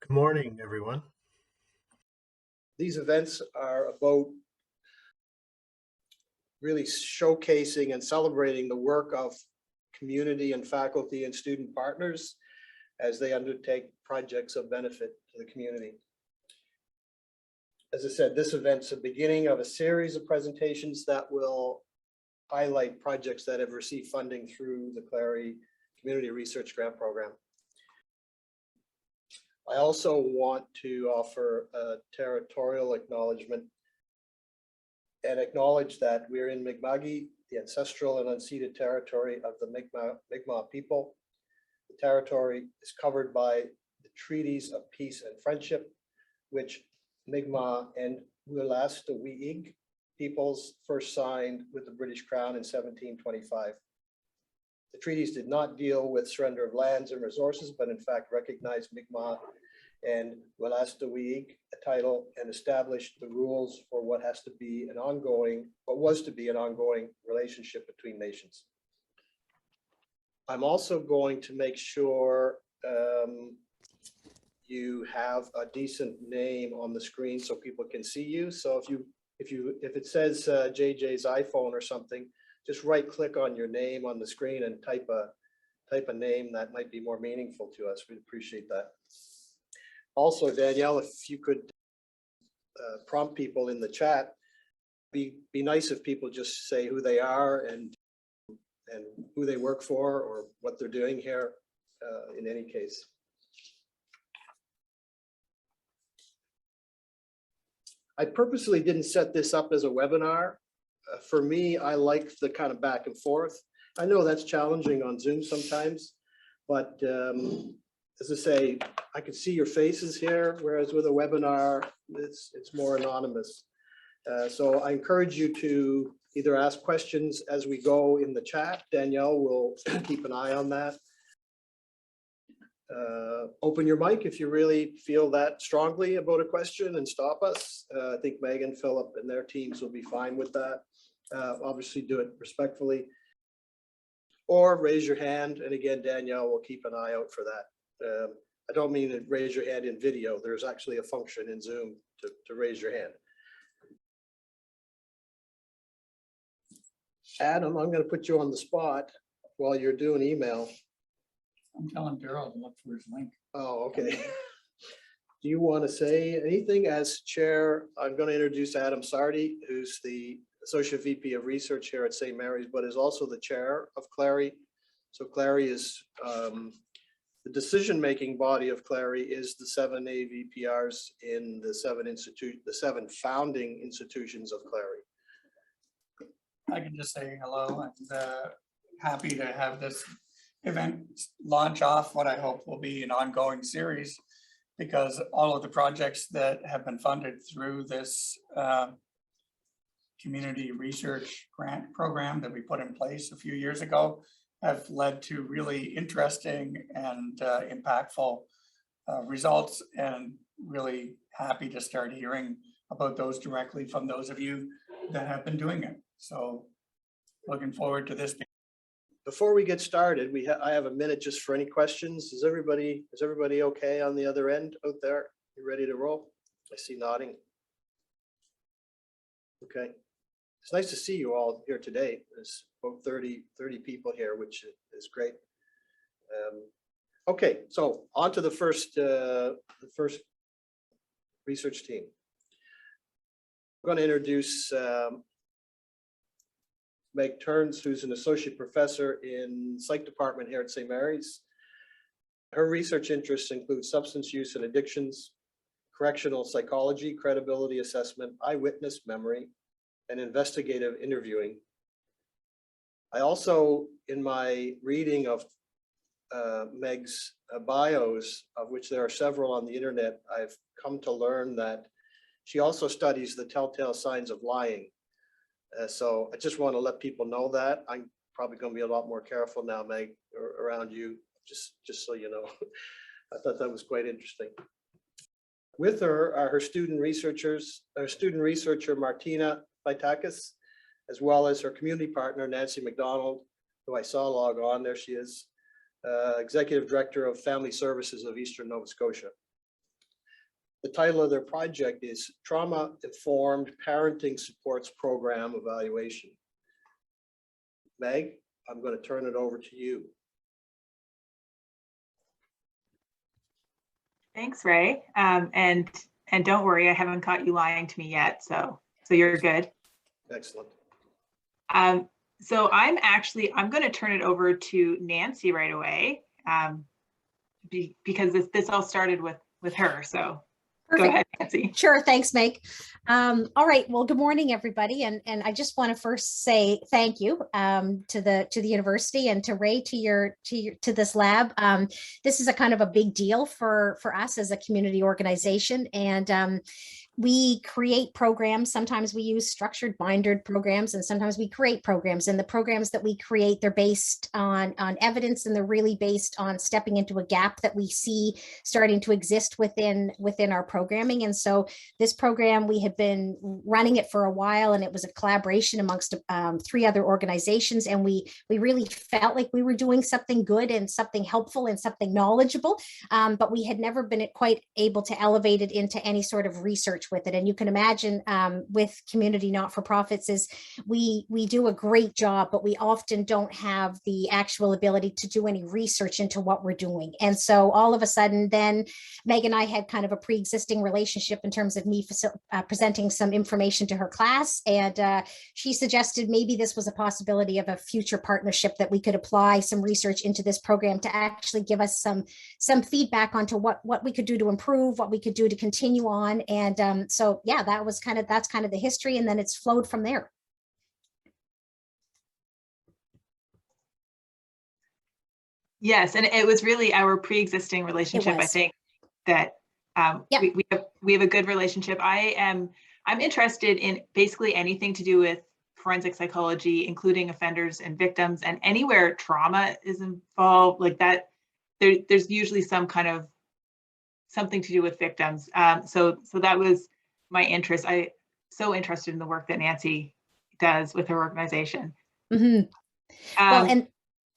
Good morning, everyone. These events are about really showcasing and celebrating the work of community and faculty and student partners as they undertake projects of benefit to the community. As I said, this event's the beginning of a series of presentations that will highlight projects that have received funding through the CLARI Community Research Grant Program. I also want to offer a territorial acknowledgement and acknowledge that we're in Mi'kma'ki, the ancestral and unceded territory of the Mi'kmaq people. The territory is covered by the treaties of peace and friendship, which Mi'kmaq and Wolastoqiyik peoples first signed with the British Crown in 1725. The treaties did not deal with surrender of lands and resources, but in fact recognized Mi'kmaq and Wolastoqiyik a title and established the rules for what was to be an ongoing relationship between nations. I'm also going to make sure you have a decent name on the screen so people can see you. So if it says JJ's iPhone or something, just right click on your name on the screen and type a name that might be more meaningful to us. We'd appreciate that. Also, Danielle, if you could prompt people in the chat, be nice if people just say who they are and who they work for or what they're doing here in any case. I purposely didn't set this up as a webinar. For me, I like the kind of back and forth. I know that's challenging on Zoom sometimes, but as I say, I can see your faces here, whereas with a webinar, it's more anonymous. So I encourage you to either ask questions as we go in the chat. Danielle will keep an eye on that. Open your mic if you really feel that strongly about a question and stop us. I think Megan, Phillip, and their teams will be fine with that. Obviously do it respectfully. Or raise your hand, and again, Danielle will keep an eye out for that. I don't mean to raise your hand in video. There's actually a function in Zoom to raise your hand. Adam, I'm going to put you on the spot while you're doing email. I'm telling Daryl to look for his link. Oh, okay. Do you want to say anything as chair? I'm going to introduce Adam Sarty, who's the Associate VP of Research here at St. Mary's, but is also the chair of CLARI. So CLARI is the decision-making body of CLARI is the 7 AVPRs in the seven founding institutions of CLARI. I can just say hello and happy to have this event launch off what I hope will be an ongoing series, because all of the projects that have been funded through this community research grant program that we put in place a few years ago have led to really interesting and impactful results, and really happy to start hearing about those directly from those of you that have been doing it. So looking forward to this. Before we get started, I have a minute just for any questions. Is everybody okay on the other end out there? You ready to roll? I see nodding. Okay. It's nice to see you all here today. There's about 30 people here, which is great. Okay, so on to the first research team. I'm going to introduce Meg Ternes, who's an associate professor in psych department here at St. Mary's. Her research interests include substance use and addictions, correctional psychology, credibility assessment, eyewitness memory, and investigative interviewing. I also, in my reading of Meg's bios, of which there are several on the internet, I've come to learn that she also studies the telltale signs of lying. So I just want to let people know that. I'm probably going to be a lot more careful now, Meg, around you, just so you know. I thought that was quite interesting. With her are her student researchers, our student researcher, Martina Faitakis, as well as her community partner, Nancy MacDonald, who I saw log on. There she is, Executive Director of Family Services of Eastern Nova Scotia. The title of their project is Trauma Informed Parenting Supports Program Evaluation. Meg, I'm going to turn it over to you. Thanks, Ray. And don't worry, I haven't caught you lying to me yet, so you're good. Excellent. So I'm going to turn it over to Nancy right away, because this all started with her. So Perfect. Go ahead, Nancy. Sure. Thanks, Meg. All right. Well, good morning, everybody. And I just want to first say thank you to the university and to Ray to this lab. This is a kind of a big deal for us as a community organization, and we create programs. Sometimes we use structured bindered programs, and sometimes we create programs. And the programs that we create, they're based on evidence, and they're really based on stepping into a gap that we see starting to exist within our programming. And so this program, we had been running it for a while, and it was a collaboration amongst 3 other organizations. And we really felt like we were doing something good and something helpful and something knowledgeable, but we had never been quite able to elevate it into any sort of research with it. And you can imagine with community not-for-profits is we do a great job, but we often don't have the actual ability to do any research into what we're doing. And so all of a sudden, then Meg and I had kind of a pre-existing relationship in terms of me presenting some information to her class. And she suggested maybe this was a possibility of a future partnership, that we could apply some research into this program to actually give us some feedback onto what we could do to improve, what we could do to continue on. And so yeah, that's kind of the history, and then it's flowed from there. Yes, and it was really our pre-existing relationship. I think that Yep. we have a good relationship. I'm interested in basically anything to do with forensic psychology, including offenders and victims, and anywhere trauma is involved like that. There's usually some kind of something to do with victims. So that was my interest. I so interested in the work that Nancy does with her organization. Mm-hmm. Well, and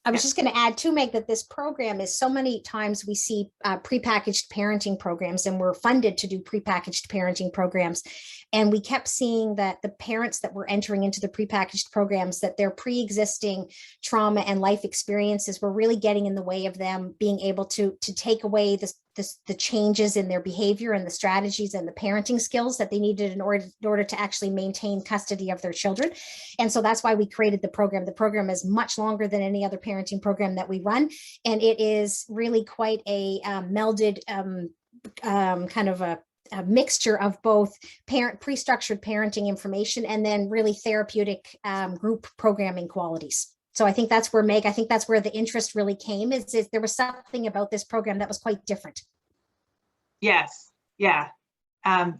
I was just going to add too, Meg, that this program is so many times we see prepackaged parenting programs, and we're funded to do prepackaged parenting programs. And we kept seeing that the parents that were entering into the prepackaged programs, that their pre-existing trauma and life experiences were really getting in the way of them being able to take away the changes in their behavior and the strategies and the parenting skills that they needed in order to actually maintain custody of their children. And so that's why we created the program. The program is much longer than any other parenting program that we run. And it is really quite a melded kind of a mixture of both pre-structured parenting information and then really therapeutic group programming qualities. So I think that's where Meg, I think that's where the interest really came, is there was something about this program that was quite different. Yes, yeah. And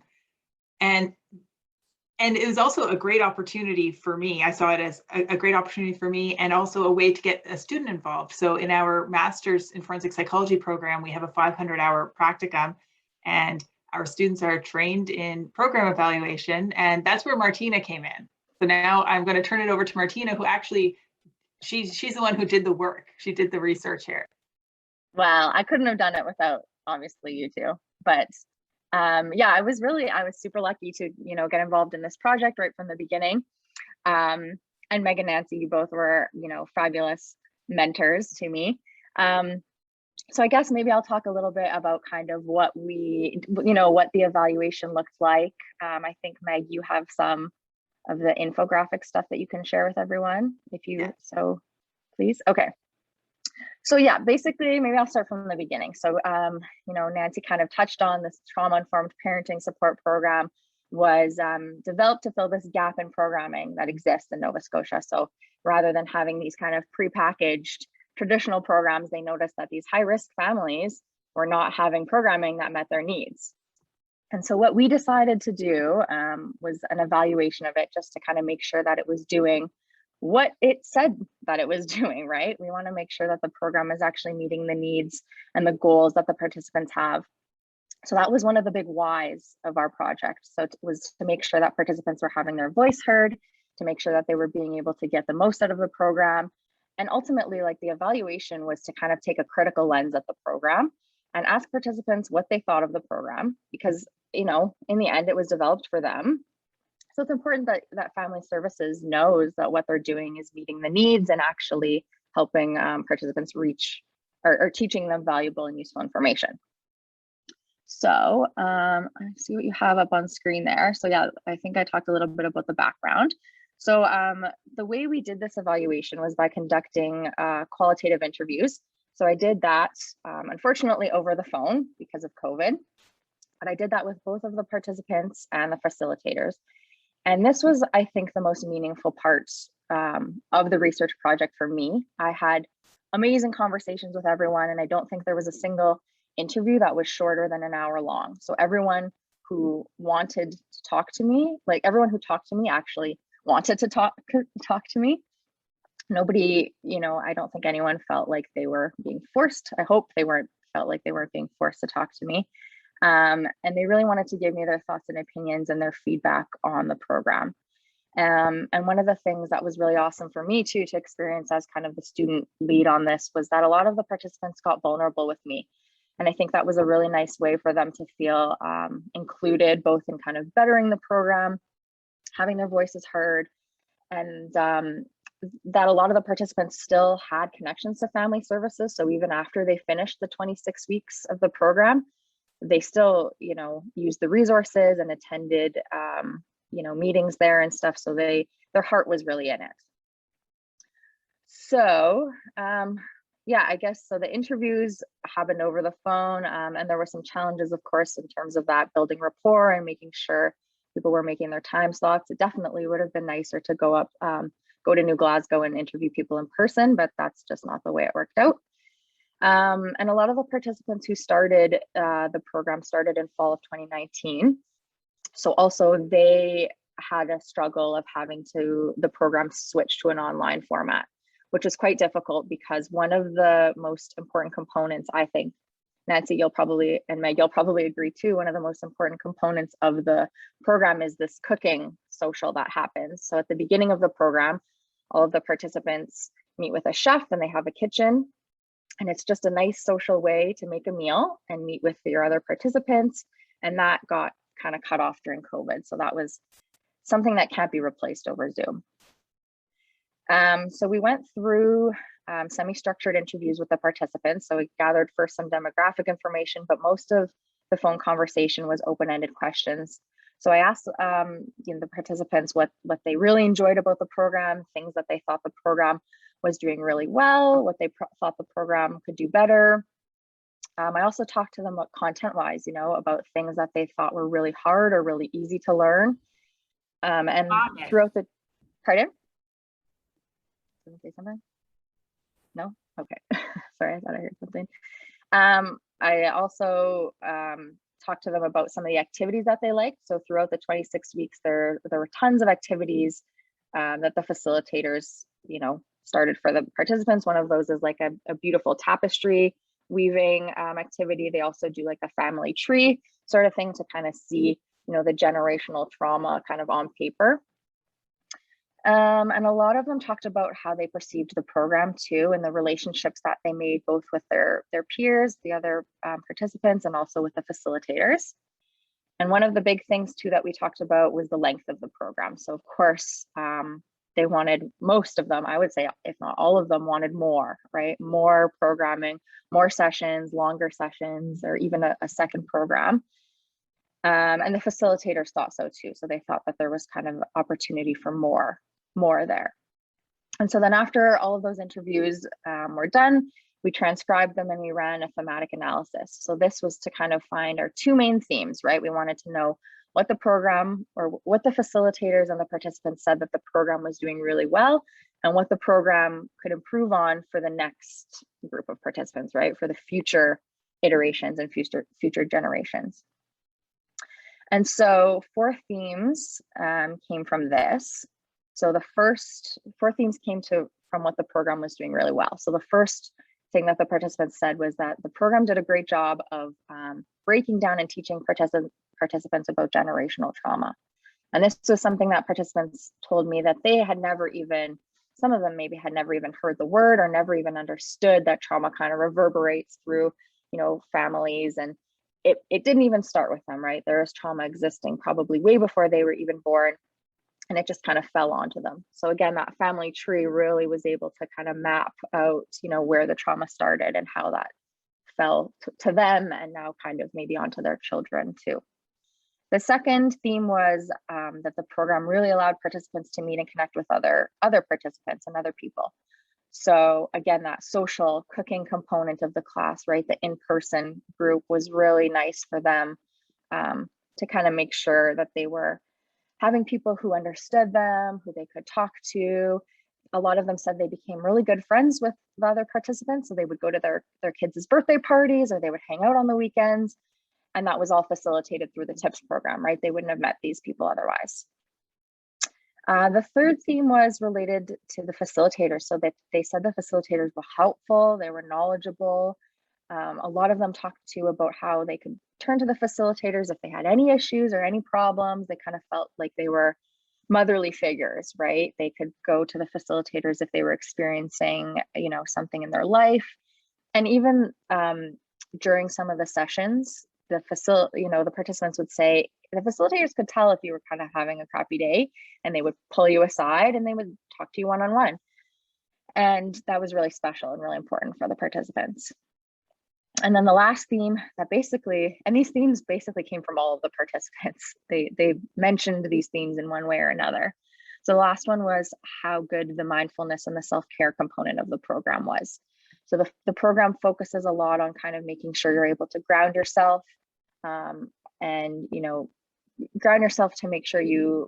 it was also a great opportunity for me. I saw it as a great opportunity for me, and also a way to get a student involved. So in our master's in forensic psychology program, we have a 500-hour practicum, and our students are trained in program evaluation, and that's where Martina came in. So now I'm going to turn it over to Martina, who actually, she's the one who did the work. She did the research here. Well, I couldn't have done it without obviously you two, but yeah, I was super lucky to, get involved in this project right from the beginning. And Meg and Nancy, you both were, fabulous mentors to me. So I guess maybe I'll talk a little bit about kind of what what the evaluation looked like. I think Meg, you have some of the infographic stuff that you can share with everyone, if you so please. Okay. So yeah, basically, maybe I'll start from the beginning. So, Nancy kind of touched on this trauma-informed parenting support program was developed to fill this gap in programming that exists in Nova Scotia. So rather than having these kind of prepackaged traditional programs, they noticed that these high-risk families were not having programming that met their needs. And so what we decided to do was an evaluation of it, just to kind of make sure that it was doing what it said that it was doing, right? We want to make sure that the program is actually meeting the needs and the goals that the participants have. So that was one of the big whys of our project. So it was to make sure that participants were having their voice heard, to make sure that they were being able to get the most out of the program. And ultimately, like, the evaluation was to kind of take a critical lens at the program and ask participants what they thought of the program, because, you know, in the end, it was developed for them. So it's important that family services knows that what they're doing is meeting the needs and actually helping participants reach or teaching them valuable and useful information. So I see what you have up on screen there. So yeah, I think I talked a little bit about the background. So the way we did this evaluation was by conducting qualitative interviews. So I did that, unfortunately, over the phone because of COVID, but I did that with both of the participants and the facilitators. And this was, I think, the most meaningful part of the research project for me. I had amazing conversations with everyone, and I don't think there was a single interview that was shorter than an hour long. So everyone who wanted to talk to me, like everyone who talked to me actually wanted to talk to me. Nobody, you know, I don't think anyone felt like they were being forced. I hope they felt like they weren't being forced to talk to me. And they really wanted to give me their thoughts and opinions and their feedback on the program. And one of the things that was really awesome for me too, to experience as kind of the student lead on this, was that a lot of the participants got vulnerable with me. And I think that was a really nice way for them to feel included, both in kind of bettering the program, having their voices heard, and that a lot of the participants still had connections to family services. So even after they finished the 26 weeks of the program, they still, you know, used the resources and attended, you know, meetings there and stuff. So their heart was really in it. So yeah, I guess, so the interviews happened over the phone, and there were some challenges, of course, in terms of that, building rapport and making sure people were making their time slots. It definitely would have been nicer to go to New Glasgow and interview people in person, but that's just not the way it worked out. And a lot of the participants who started the program started in fall of 2019. So also they had a struggle of having the program switch to an online format, which is quite difficult, because one of the most important components, I think, Nancy, and Meg, you'll probably agree too, one of the most important components of the program is this cooking social that happens. So at the beginning of the program, all of the participants meet with a chef and they have a kitchen. And it's just a nice social way to make a meal and meet with your other participants. And that got kind of cut off during COVID. So that was something that can't be replaced over Zoom. So we went through semi-structured interviews with the participants. So we gathered first some demographic information, but most of the phone conversation was open-ended questions. So I asked you know, the participants what they really enjoyed about the program, things that they thought the program was doing really well, what they thought the program could do better. I also talked to them about content-wise, you know, about things that they thought were really hard or really easy to learn. And throughout the, pardon? Did I say something? No? Okay. Sorry, I thought I heard something. I also talked to them about some of the activities that they liked. So throughout the 26 weeks, there were tons of activities that the facilitators, you know, started for the participants. One of those is like a beautiful tapestry weaving activity. They also do like a family tree sort of thing to kind of see, you know, the generational trauma kind of on paper. And a lot of them talked about how they perceived the program too, and the relationships that they made both with their peers, the other participants, and also with the facilitators. And one of the big things too that we talked about was the length of the program. So of course, they wanted, most of them, I would say, if not all of them, wanted more, right? More programming, more sessions, longer sessions, or even a second program. And the facilitators thought so too. So they thought that there was kind of opportunity for more there. And so then after all of those interviews were done, we transcribed them and we ran a thematic analysis. So this was to kind of find our two main themes, right? We wanted to know what the program, or what the facilitators and the participants said that the program was doing really well, and what the program could improve on for the next group of participants, right? For the future iterations and future generations. And so 4 themes came from this. So the four themes came from what the program was doing really well. So the first thing that the participants said was that the program did a great job of breaking down and teaching participants about generational trauma. And this was something that participants told me that they had never even, some of them maybe had never even heard the word or never even understood that trauma kind of reverberates through families. And it didn't even start with them, right? There is trauma existing probably way before they were even born, and it just kind of fell onto them. So again, that family tree really was able to kind of map out, where the trauma started and how that fell to them, and now kind of maybe onto their children too. The second theme was that the program really allowed participants to meet and connect with other participants and other people. So again, that social cooking component of the class, right? The in-person group was really nice for them to kind of make sure that they were having people who understood them, who they could talk to. A lot of them said they became really good friends with the other participants. So they would go to their kids' birthday parties, or they would hang out on the weekends. And that was all facilitated through the TIPS program, right? They wouldn't have met these people otherwise. The third theme was related to the facilitators. So that they said the facilitators were helpful, they were knowledgeable. A lot of them talked to about how they could turn to the facilitators if they had any issues or any problems. They kind of felt like they were motherly figures, right? They could go to the facilitators if they were experiencing, something in their life. And even during some of the sessions, the participants would say the facilitators could tell if you were kind of having a crappy day, and they would pull you aside and they would talk to you one-on-one. And that was really special and really important for the participants. And then the last theme that and these themes basically came from all of the participants. They mentioned these themes in one way or another. So the last one was how good the mindfulness and the self-care component of the program was. So the program focuses a lot on kind of making sure you're able to ground yourself and, ground yourself to make sure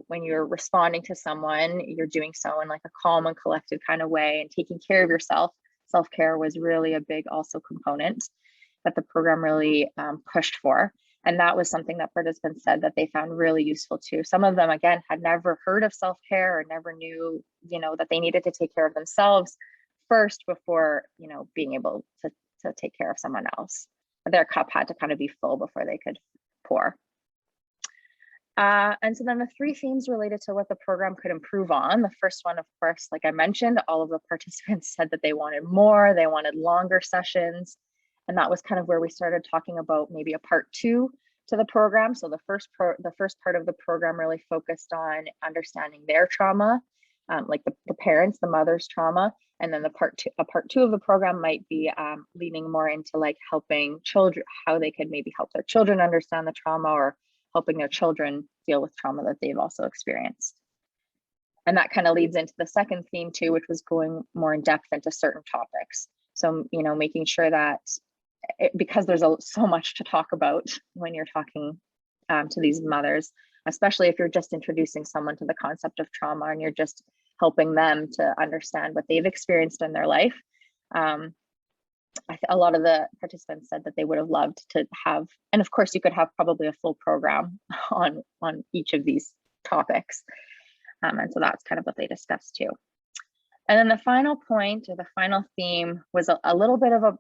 when you're responding to someone, you're doing so in like a calm and collected kind of way, and taking care of yourself. Self-care was really a big also component that the program really pushed for. And that was something that participants said that they found really useful too. Some of them, again, had never heard of self-care or never knew, that they needed to take care of themselves first before, being able to take care of someone else. Their cup had to kind of be full before they could pour. And so then the three themes related to what the program could improve on. The first one, of course, like I mentioned, all of the participants said that they wanted more, they wanted longer sessions. And that was kind of where we started talking about maybe a part 2 to the program. So the first part of the program really focused on understanding their trauma, like the parents, the mother's trauma. And then a part two of the program might be leaning more into like helping children, how they could maybe help their children understand the trauma, or helping their children deal with trauma that they've also experienced. And that kind of leads into the second theme too, which was going more in depth into certain topics. So, making sure that because there's so much to talk about when you're talking to these mothers, especially if you're just introducing someone to the concept of trauma and you're just helping them to understand what they've experienced in their life. A lot of the participants said that they would have loved to have, and of course you could have probably a full program on each of these topics. And so that's kind of what they discussed too. And then the final point, or the final theme, was a little bit of a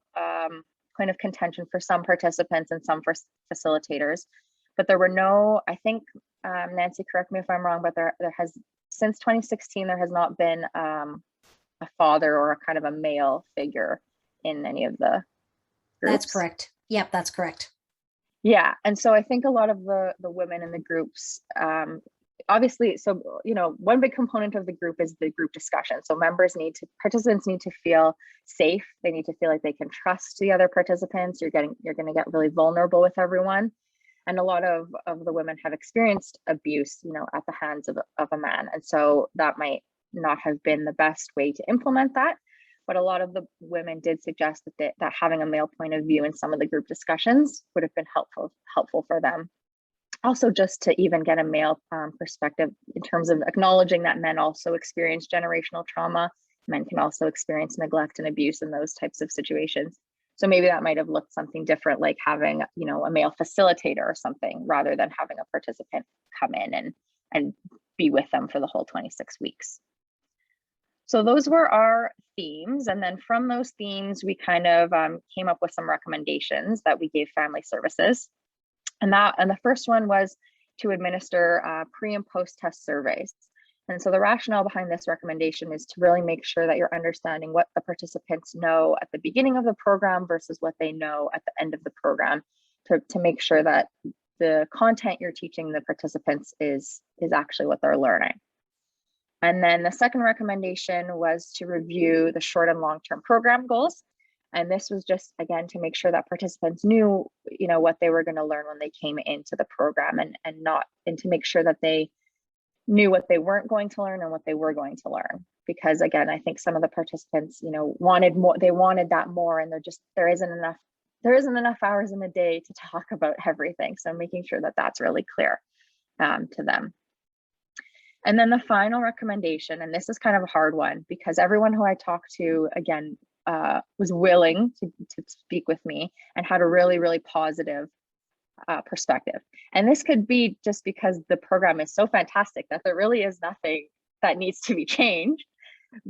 point of contention for some participants and some for facilitators, but there were no, I think, Nancy, correct me if I'm wrong, but there has, since 2016, there has not been a father or a kind of a male figure in any of the groups. That's correct. Yep, that's correct. Yeah, and so I think a lot of the women in the groups, obviously, so, one big component of the group is the group discussion. So participants need to feel safe. They need to feel like they can trust the other participants. You're going to get really vulnerable with everyone. And a lot of the women have experienced abuse, at the hands of a man. And so that might not have been the best way to implement that. But a lot of the women did suggest that having a male point of view in some of the group discussions would have been helpful for them. Also, just to even get a male perspective in terms of acknowledging that men also experience generational trauma. Men can also experience neglect and abuse in those types of situations. So maybe that might have looked something different, like having, a male facilitator or something, rather than having a participant come in and be with them for the whole 26 weeks. So those were our themes. And then from those themes, we kind of came up with some recommendations that we gave family services. And the first one was to administer pre and post test surveys. And so the rationale behind this recommendation is to really make sure that you're understanding what the participants know at the beginning of the program versus what they know at the end of the program, to make sure that the content you're teaching the participants is actually what they're learning. And then the second recommendation was to review the short and long-term program goals. And this was just, again, to make sure that participants knew, what they were going to learn when they came into the program, and to make sure that they knew what they weren't going to learn and what they were going to learn. Because again, I think some of the participants, wanted more, they wanted that more, and there isn't enough hours in the day to talk about everything. So making sure that that's really clear to them. And then the final recommendation, and this is kind of a hard one because everyone who I talked to, again, was willing to speak with me and had a really, really positive perspective. And this could be just because the program is so fantastic that there really is nothing that needs to be changed.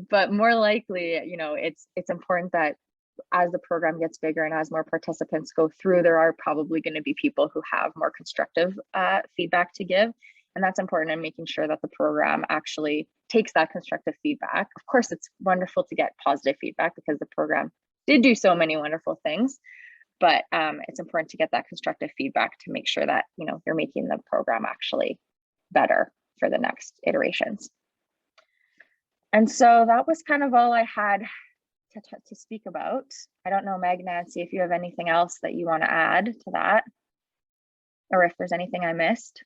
But more likely, it's important that as the program gets bigger and as more participants go through, there are probably going to be people who have more constructive feedback to give. And that's important in making sure that the program actually takes that constructive feedback. Of course, it's wonderful to get positive feedback because the program did do so many wonderful things, but it's important to get that constructive feedback to make sure that, you're making the program actually better for the next iterations. And so that was kind of all I had to speak about. I don't know, Meg, Nancy, if you have anything else that you want to add to that, or if there's anything I missed.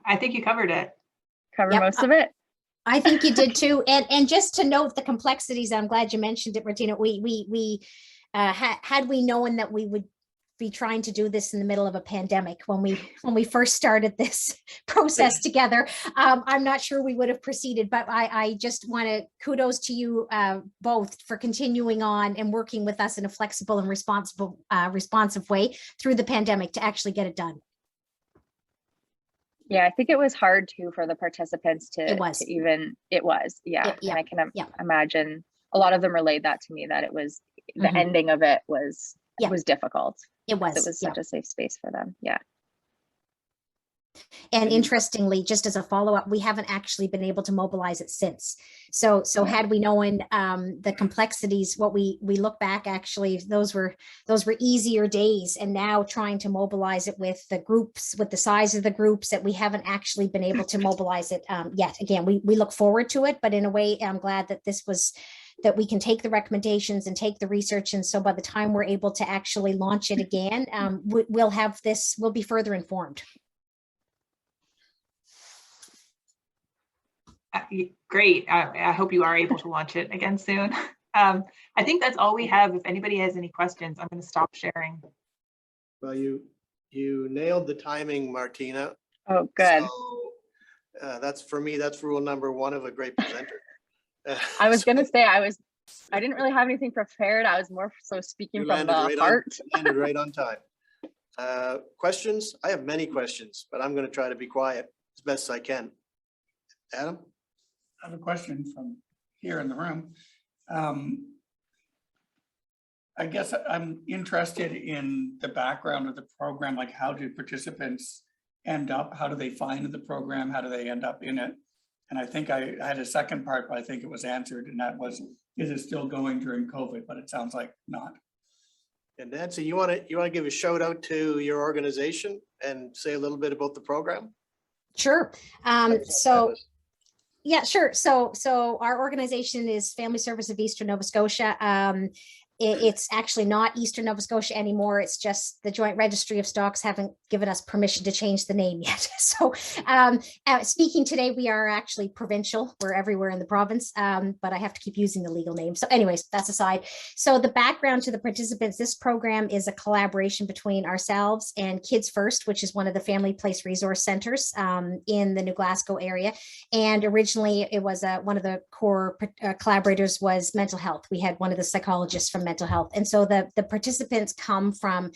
I think you covered it. Cover most of it. I think you did too. And just to note the complexities, I'm glad you mentioned it, Martina. Had we known that we would be trying to do this in the middle of a pandemic when we first started this process together, I'm not sure we would have proceeded. But I just want to kudos to you both for continuing on and working with us in a flexible and responsive way through the pandemic to actually get it done. Yeah, I think it was hard too for the participants to It was. And I can imagine a lot of them relayed that to me, that it was the ending of it was difficult. It was such a safe space for them. Yeah. And interestingly, just as a follow-up, we haven't actually been able to mobilize it since. So had we known the complexities, what we look back, actually, those were easier days. And now trying to mobilize it with the groups, with the size of the groups, that we haven't actually been able to mobilize it yet. Again, we look forward to it, but in a way, I'm glad that that we can take the recommendations and take the research. And so by the time we're able to actually launch it again, we'll be further informed. Great. I hope you are able to launch it again soon. I think that's all we have. If anybody has any questions, I'm going to stop sharing. Well, you nailed the timing, Martina. Oh, good. So, that's, for me, that's rule number one of a great presenter. I was going to say, I didn't really have anything prepared. I was more so speaking from the heart. Landed right on time. Questions? I have many questions, but I'm going to try to be quiet as best I can. Adam? I have a question from here in the room. I guess I'm interested in the background of the program, like how do participants end up, how do they find the program, how do they end up in it? And I think I had a second part, but I think it was answered, and that was, is it still going during COVID? But it sounds like not. And Nancy, you want to give a shout out to your organization and say a little bit about the program? Sure. Yeah, sure. So our organization is Family Service of Eastern Nova Scotia. It's actually not Eastern Nova Scotia anymore. It's just the Joint Registry of Stocks haven't given us permission to change the name yet. So speaking today, we are actually provincial. We're everywhere in the province, but I have to keep using the legal name. So anyways, that's aside. So the background to the participants, this program is a collaboration between ourselves and Kids First, which is one of the family place resource centers in the New Glasgow area. And originally it was one of the core collaborators was mental health. We had one of the psychologists from mental health. And so the participants come from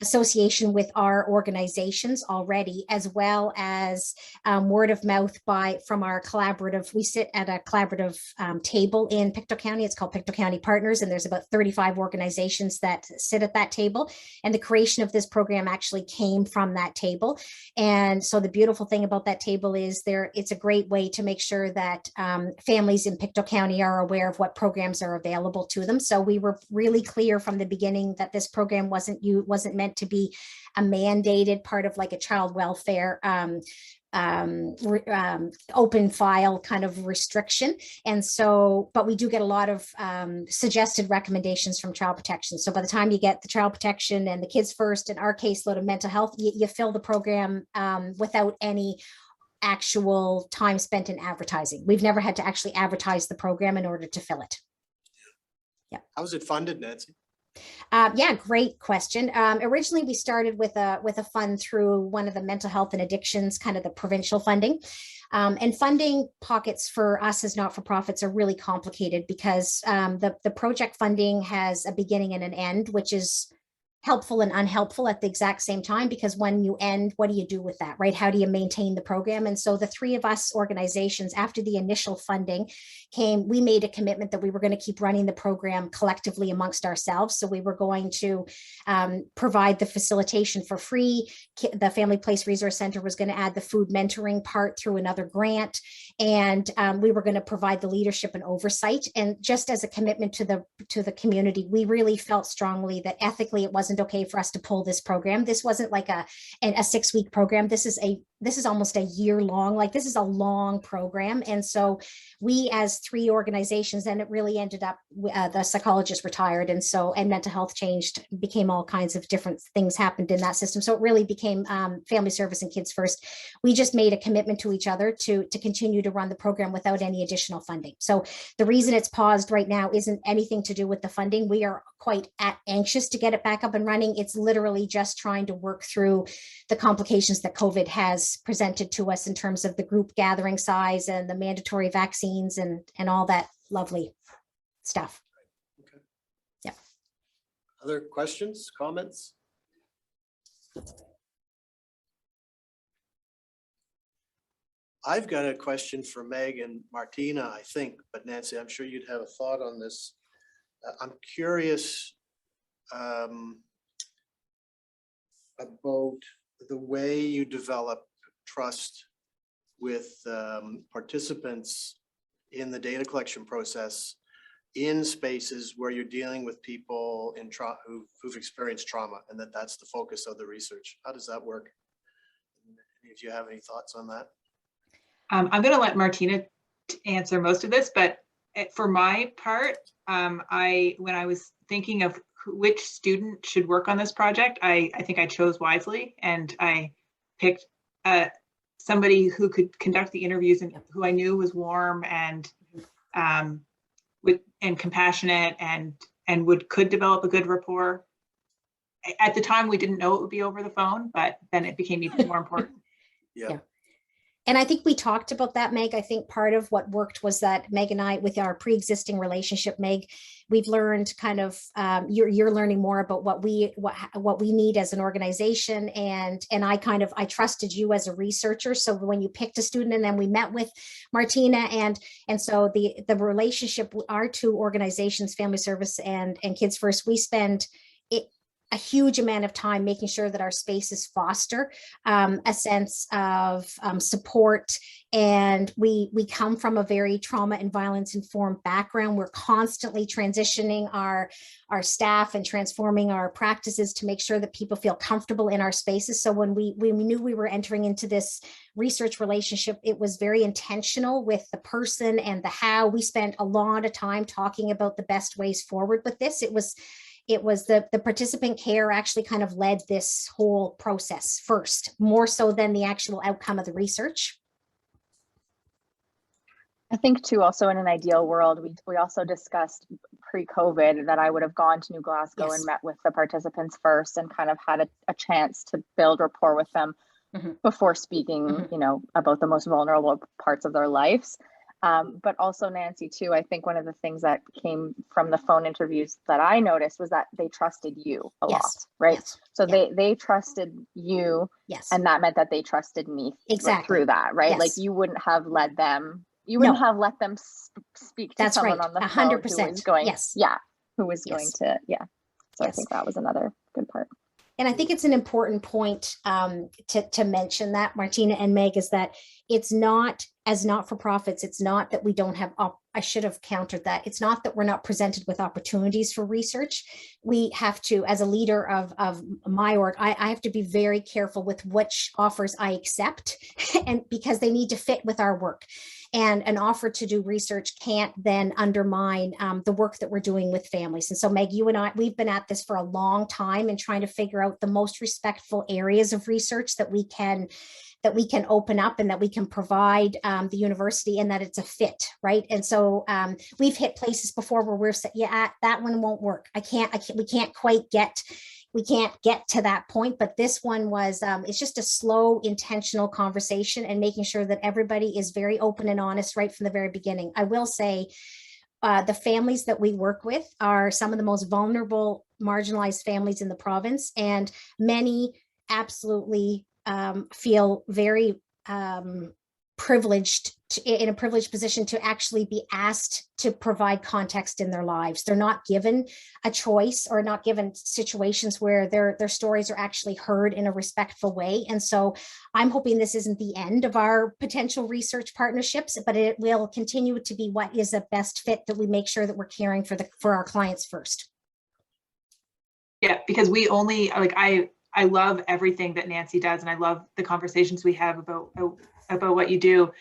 association with our organizations already, as well as word of mouth from our collaborative. We sit at a collaborative table in Pictou County. It's called Pictou County Partners, and there's about 35 organizations that sit at that table. And the creation of this program actually came from that table. And so the beautiful thing about that table is it's a great way to make sure that families in Pictou County are aware of what programs are available to them. So we were really clear from the beginning that this program wasn't meant to be a mandated part of like a child welfare open file kind of restriction. And so, but we do get a lot of suggested recommendations from child protection. So by the time you get the child protection and the Kids First and our caseload of mental health, you fill the program without any actual time spent in advertising. We've never had to actually advertise the program in order to fill it. Yeah. How is it funded, Nancy? Yeah, great question. Originally, we started with a fund through one of the mental health and addictions, kind of the provincial funding. And funding pockets for us as not-for-profits are really complicated because the project funding has a beginning and an end, which is helpful and unhelpful at the exact same time, because when you end, what do you do with that, right? How do you maintain the program? And so the three of us organizations, after the initial funding came, we made a commitment that we were going to keep running the program collectively amongst ourselves. So we were going to provide the facilitation for free. The Family Place Resource Center was going to add the food mentoring part through another grant. And we were going to provide the leadership and oversight. And just as a commitment to the community, we really felt strongly that ethically it wasn't okay for us to pull this program. This wasn't like a 6-week program. This is almost a year long. Like, this is a long program. And so we, as three organizations, and it really ended up, the psychologist retired. And mental health changed, became all kinds of different things happened in that system. So it really became Family Service and Kids First. We just made a commitment to each other to continue to run the program without any additional funding. So the reason it's paused right now isn't anything to do with the funding. We are quite anxious to get it back up and running. It's literally just trying to work through the complications that COVID has presented to us in terms of the group gathering size and the mandatory vaccines and all that lovely stuff. Okay. Yeah. Other questions, comments? I've got a question for Meg and Martina, I think, but Nancy, I'm sure you'd have a thought on this. I'm curious about the way you develop trust with participants in the data collection process in spaces where you're dealing with people in who've experienced trauma, and that's the focus of the research. How does that work? If you have any thoughts on that. I'm going to let Martina answer most of this, but for my part, when I was thinking of which student should work on this project, I think I chose wisely, and I picked somebody who could conduct the interviews and who I knew was warm and compassionate and could develop a good rapport. At the time, we didn't know it would be over the phone, but then it became even more important. Yeah. And I think we talked about that, Meg. I think part of what worked was that Meg and I, with our pre-existing relationship, Meg, we've learned kind of, you're learning more about what we need as an organization. And I trusted you as a researcher. So when you picked a student, and then we met with Martina, and so the relationship, our two organizations, Family Service and Kids First, we spend a huge amount of time making sure that our spaces foster a sense of support. And we come from a very trauma and violence informed background. We're constantly transitioning our staff and transforming our practices to make sure that people feel comfortable in our spaces. So when we knew we were entering into this research relationship, it was very intentional with the person and the how. We spent a lot of time talking about the best ways forward with this. It was the participant care actually kind of led this whole process first, more so than the actual outcome of the research. I think too, also in an ideal world, we also discussed pre-COVID that I would have gone to New Glasgow Yes. and met with the participants first and kind of had a chance to build rapport with them before speaking, about the most vulnerable parts of their lives. But also Nancy too, I think one of the things that came from the phone interviews that I noticed was that they trusted you a lot, right? Yes. So they trusted you, Yes. and that meant that they trusted me Exactly. through that, right? Yes. Like you wouldn't have led them, you wouldn't have let them speak to That's someone right. on the phone 100%. who was going, Yes. who was going to, So I think that was another good part. And I think it's an important point to mention that, Martina and Meg, is that it's not, as not-for-profits, it's not that we don't have, I should have countered that. It's not that we're not presented with opportunities for research. We have to, as a leader of my org, I have to be very careful with which offers I accept, and because they need to fit with our work. And an offer to do research can't then undermine the work that we're doing with families. And so Meg, you and I, we've been at this for a long time and trying to figure out the most respectful areas of research that we can open up and that we can provide the university, and that it's a fit, right? And so we've hit places before where we're saying, that one won't work. We can't quite get to that point, but this one was, it's just a slow, intentional conversation and making sure that everybody is very open and honest right from the very beginning. I will say the families that we work with are some of the most vulnerable, marginalized families in the province, and many absolutely feel very privileged, in a privileged position to actually be asked to provide context in their lives. They're not given a choice or not given situations where their stories are actually heard in a respectful way. And so I'm hoping this isn't the end of our potential research partnerships, but it will continue to be what is a best fit, that we make sure that we're caring for our clients first. Yeah, because we only, like, I love everything that Nancy does, and I love the conversations we have about what you do,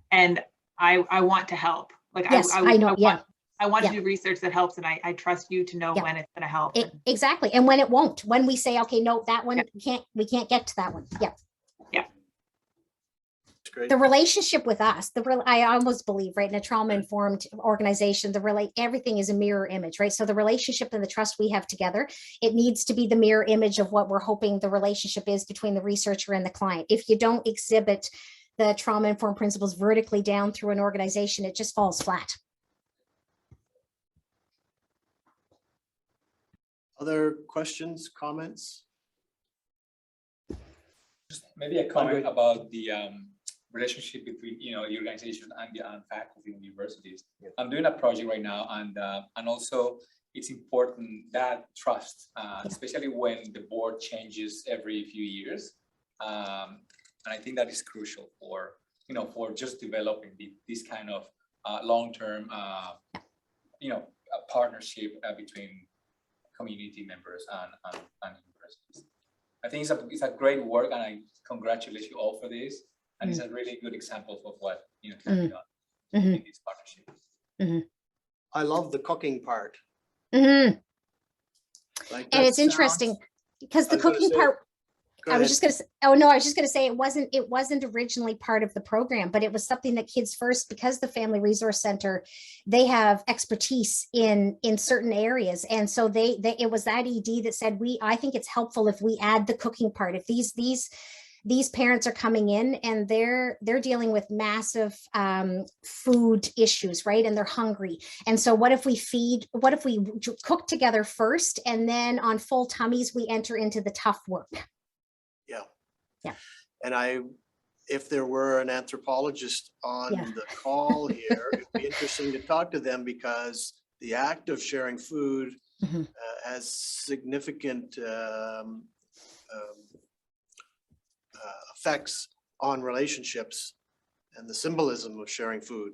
and I want to help. Like, yes, I know. I want to do research that helps, and I trust you to know when it's going to help. Exactly, and when it won't. When we say, okay, no, that one we can't get to that one. Yeah. Great. The relationship with us, I almost believe, right, in a trauma-informed organization, everything is a mirror image, right? So the relationship and the trust we have together, it needs to be the mirror image of what we're hoping the relationship is between the researcher and the client. If you don't exhibit the trauma-informed principles vertically down through an organization, it just falls flat. Other questions, comments? Just maybe a comment about the relationship between the organization and faculty and universities. Yeah. I'm doing a project right now, and also it's important that trust, especially when the board changes every few years, and I think that is crucial for just developing this kind of long-term partnership between community members and universities. I think it's a great work, and I congratulate you all for this. And it's a really good example of what can be done in these partnerships. I love the cooking part. And Like, it's interesting because the cooking part, I was just going to say, I was just going to say it wasn't originally part of the program, but it was something that Kids First, because the Family Resource Center, they have expertise in certain areas. And so it was that ED that said, I think it's helpful if we add the cooking part. If these parents are coming in and they're dealing with massive food issues, right? And they're hungry. And so what if we cook together first, and then on full tummies, we enter into the tough work. Yeah. And if there were an anthropologist on the call here, it'd be interesting to talk to them, because the act of sharing food has significant effects on relationships, and the symbolism of sharing food.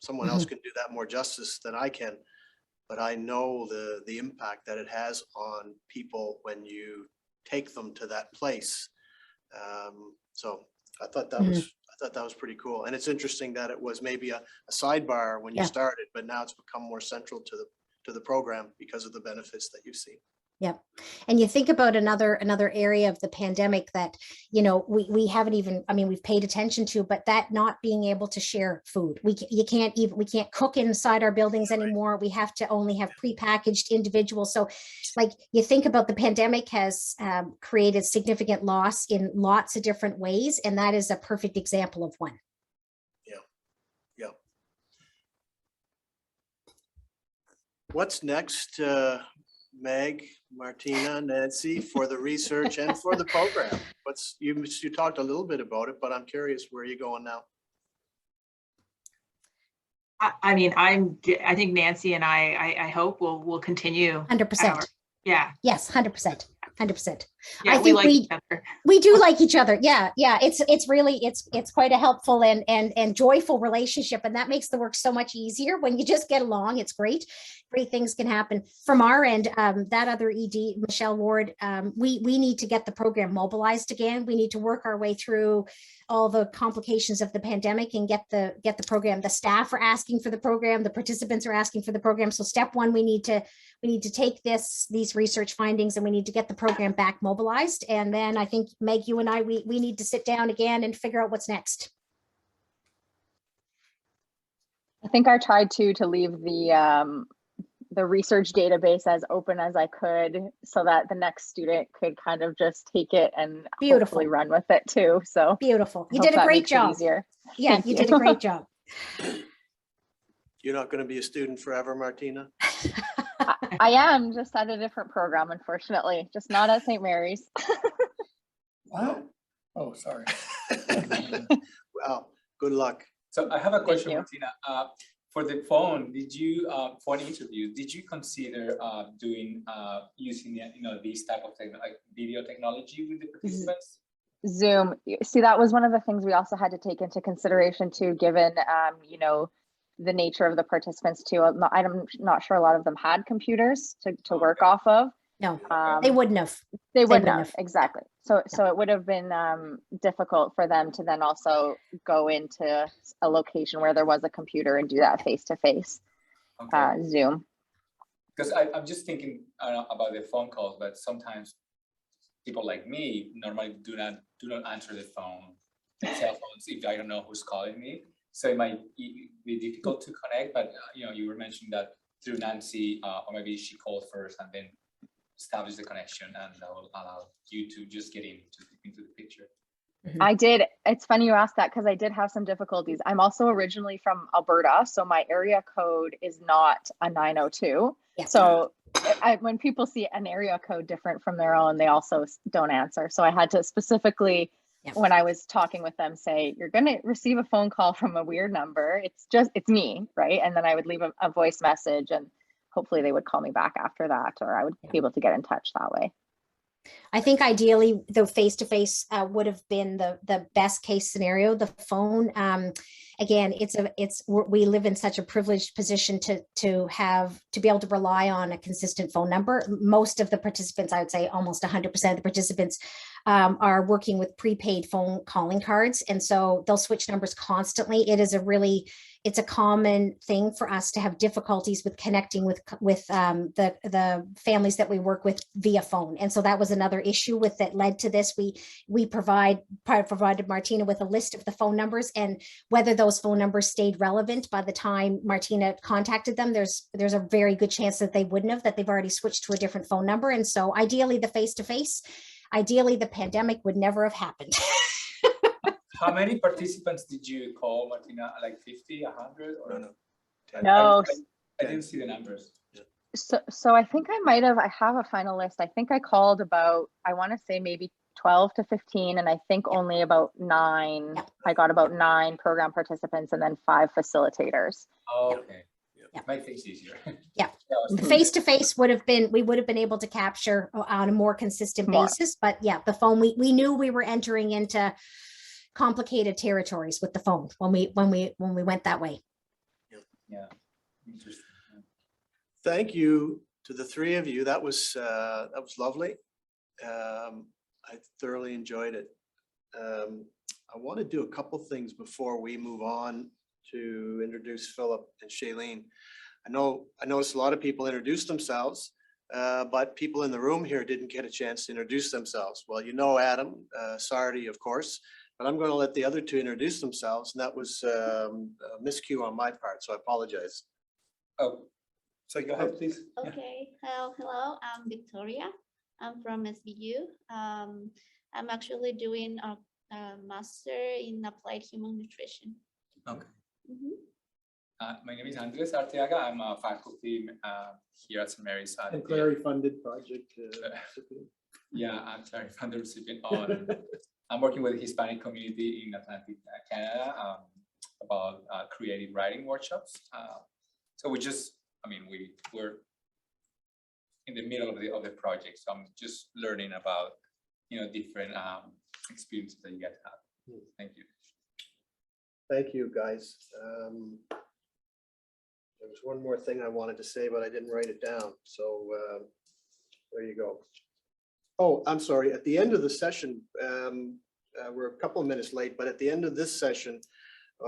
Someone else can do that more justice than I can, but I know the impact that it has on people when you take them to that place. So I thought that was pretty cool, and it's interesting that it was maybe a sidebar when you started, but now it's become more central to the program because of the benefits that you've seen. Yep. And you think about another area of the pandemic that, we haven't even, we've paid attention to, but that not being able to share food. We can't cook inside our buildings anymore. We have to only have prepackaged individuals. So like, you think about, the pandemic has created significant loss in lots of different ways. And that is a perfect example of one. Yeah. What's next, Meg, Martina, Nancy, for the research and for the program? You talked a little bit about it, but I'm curious, where are you going now? I mean, I think Nancy and I hope we'll continue. 100%. Yeah. Yes, 100%. 100%. Yeah, I we think like each other. we do like each other. Yeah. It's really, it's quite a helpful and joyful relationship. And that makes the work so much easier when you just get along. It's great. Great things can happen. From our end, that other ED, Michelle Ward, we need to get the program mobilized again. We need to work our way through all the complications of the pandemic and get the program. The staff are asking for the program. The participants are asking for the program. So step one, we need to take these research findings and we need to get the program back mobilized. And then I think, Meg, you and I, we need to sit down again and figure out what's next. I think I tried to leave the research database as open as I could so that the next student could kind of just take it and hopefully run with it too. So beautiful. You did a great job. Yeah, you did a great job. You're not going to be a student forever, Martina? I am, just at a different program, unfortunately, just not at St. Mary's. Wow. Oh, sorry. Well, good luck. So I have a question, you. Martina. For the phone, phone interviews, did you consider doing using this type of like video technology with the participants? Zoom. See, that was one of the things we also had to take into consideration too, given the nature of the participants too. I'm not sure a lot of them had computers to work off of. No, they wouldn't have. They wouldn't have, exactly. So it would have been difficult for them to then also go into a location where there was a computer and do that face-to-face Zoom. Because I'm just thinking about the phone calls, but sometimes people like me normally do not answer the phone, cell phones, if I don't know who's calling me. So it might be difficult to connect, but you were mentioning that through Nancy, or maybe she called first and then establish the connection, and that will allow you to just get into the picture. Mm-hmm. I did. It's funny you asked that because I did have some difficulties. I'm also originally from Alberta, so my area code is not a 902. Yeah. So when people see an area code different from their own, they also don't answer. So I had to specifically, when I was talking with them, say, you're going to receive a phone call from a weird number. It's me, right? And then I would leave a voice message, and hopefully they would call me back after that, or I would be able to get in touch that way. I think ideally the face-to-face would have been the best case scenario. The phone, again, we live in such a privileged position to be able to rely on a consistent phone number. Most of the participants, I would say almost 100% of the participants are working with prepaid phone calling cards. And so they'll switch numbers constantly. It's a common thing for us to have difficulties with connecting with the families that we work with via phone. And so that was another issue that led to this. We provided Martina with a list of the phone numbers, and whether those phone numbers stayed relevant by the time Martina contacted them, there's a very good chance that they wouldn't have, that they've already switched to a different phone number. And so ideally the face-to-face, ideally the pandemic would never have happened. How many participants did you call, Martina? Like 50, 100? Or No. No. I didn't see the numbers. So I think I have a final list. I think I called about, I want to say maybe 12 to 15, and I think only about 9. I got about 9 program participants and then 5 facilitators. Oh, okay. Make things easier. Yeah. The face-to-face we would have been able to capture on a more consistent basis. But yeah, the phone, we knew we were entering into complicated territories with the phone when we went that way. Yeah. Interesting. Thank you to the three of you. That was lovely. I thoroughly enjoyed it. I want to do a couple things before we move on to introduce Phillip and Shaleen. I noticed a lot of people introduced themselves, but people in the room here didn't get a chance to introduce themselves. Well, Adam, Sarty, of course, but I'm going to let the other two introduce themselves, and that was a miscue on my part, so I apologize. Oh, so go ahead, please. Okay. Hello. I'm Victoria. I'm from MSVU. I'm actually doing a master in applied human nutrition. Okay. Mm-hmm. My name is Andres Arteaga. I'm a faculty here at St. Mary's. And CLARI funded project. Yeah, I'm CLARI funded recipient on. I'm working with the Hispanic community in Atlantic Canada about creative writing workshops. So we just, I mean, we're in the middle of the project, so I'm just learning about, different experiences that you guys have. Thank you. Thank you, guys. There was one more thing I wanted to say, but I didn't write it down. So there you go. Oh, I'm sorry. At the end of the session, we're a couple of minutes late, but at the end of this session,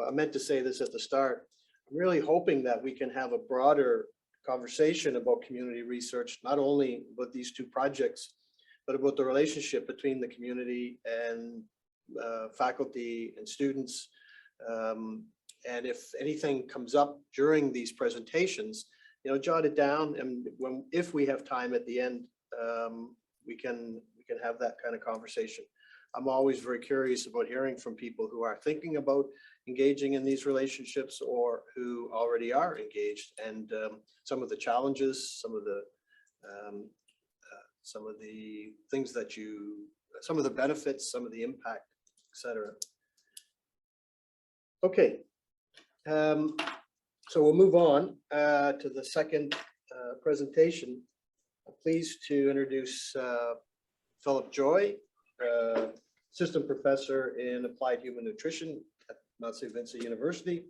I meant to say this at the start. I'm really hoping that we can have a broader conversation about community research, not only about these two projects, but about the relationship between the community and faculty and students. And if anything comes up during these presentations, jot it down, and if we have time at the end, we can have that kind of conversation. I'm always very curious about hearing from people who are thinking about engaging in these relationships or who already are engaged, and some of the challenges, some of the things that some of the benefits, some of the impact, etc. Okay. So we'll move on to the second presentation. I'm pleased to introduce Phillip Joy, Assistant Professor in Applied Human Nutrition at Mount St. Vincent University.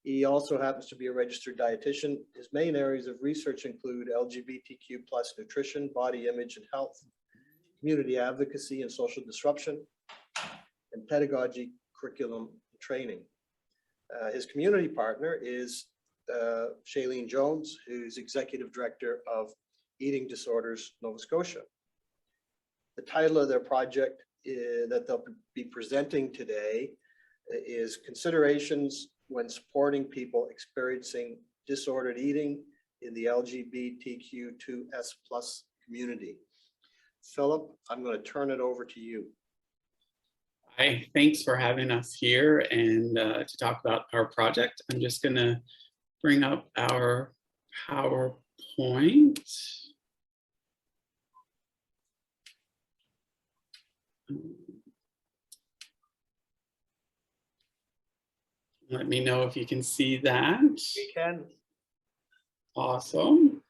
He also happens to be a registered dietitian. His main areas of research include LGBTQ+ nutrition, body image and health, community advocacy and social disruption, and pedagogy, curriculum, and training. His community partner is Shaleen Jones, who's Executive Director of Eating Disorders Nova Scotia. The title of their project that they'll be presenting today is Considerations when Supporting People Experiencing Disordered Eating in the LGBTQ2S+ community. Phillip, I'm going to turn it over to you. Hi, thanks for having us here and to talk about our project. I'm just going to bring up our PowerPoint. Let me know if you can see that. We can. Awesome.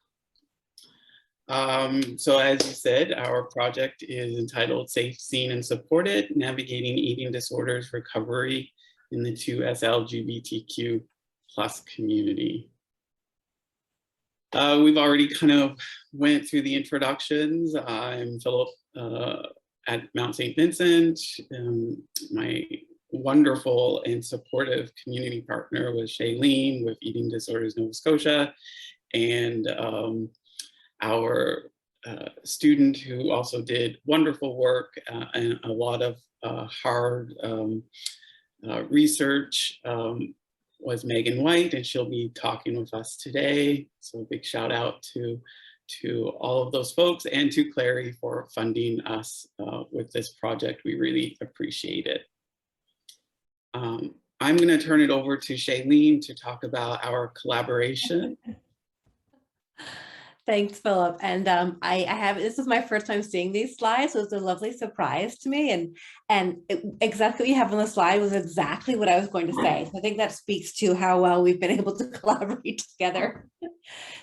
So as you said, our project is entitled Safe, Seen, and Supported, Navigating Eating Disorders Recovery in the 2S LGBTQ+ community. We've already kind of went through the introductions. I'm Phillip at Mount St. Vincent. My wonderful and supportive community partner was Shaleen with Eating Disorders Nova Scotia, and our student who also did wonderful work and a lot of hard research was Megan White, and she'll be talking with us today. So a big shout out to all of those folks and to CLARI for funding us with this project. We really appreciate it. I'm going to turn it over to Shaleen to talk about our collaboration. Thanks, Phillip. And this is my first time seeing these slides, so it's a lovely surprise to me. And exactly what you have on the slide was exactly what I was going to say. So I think that speaks to how well we've been able to collaborate together.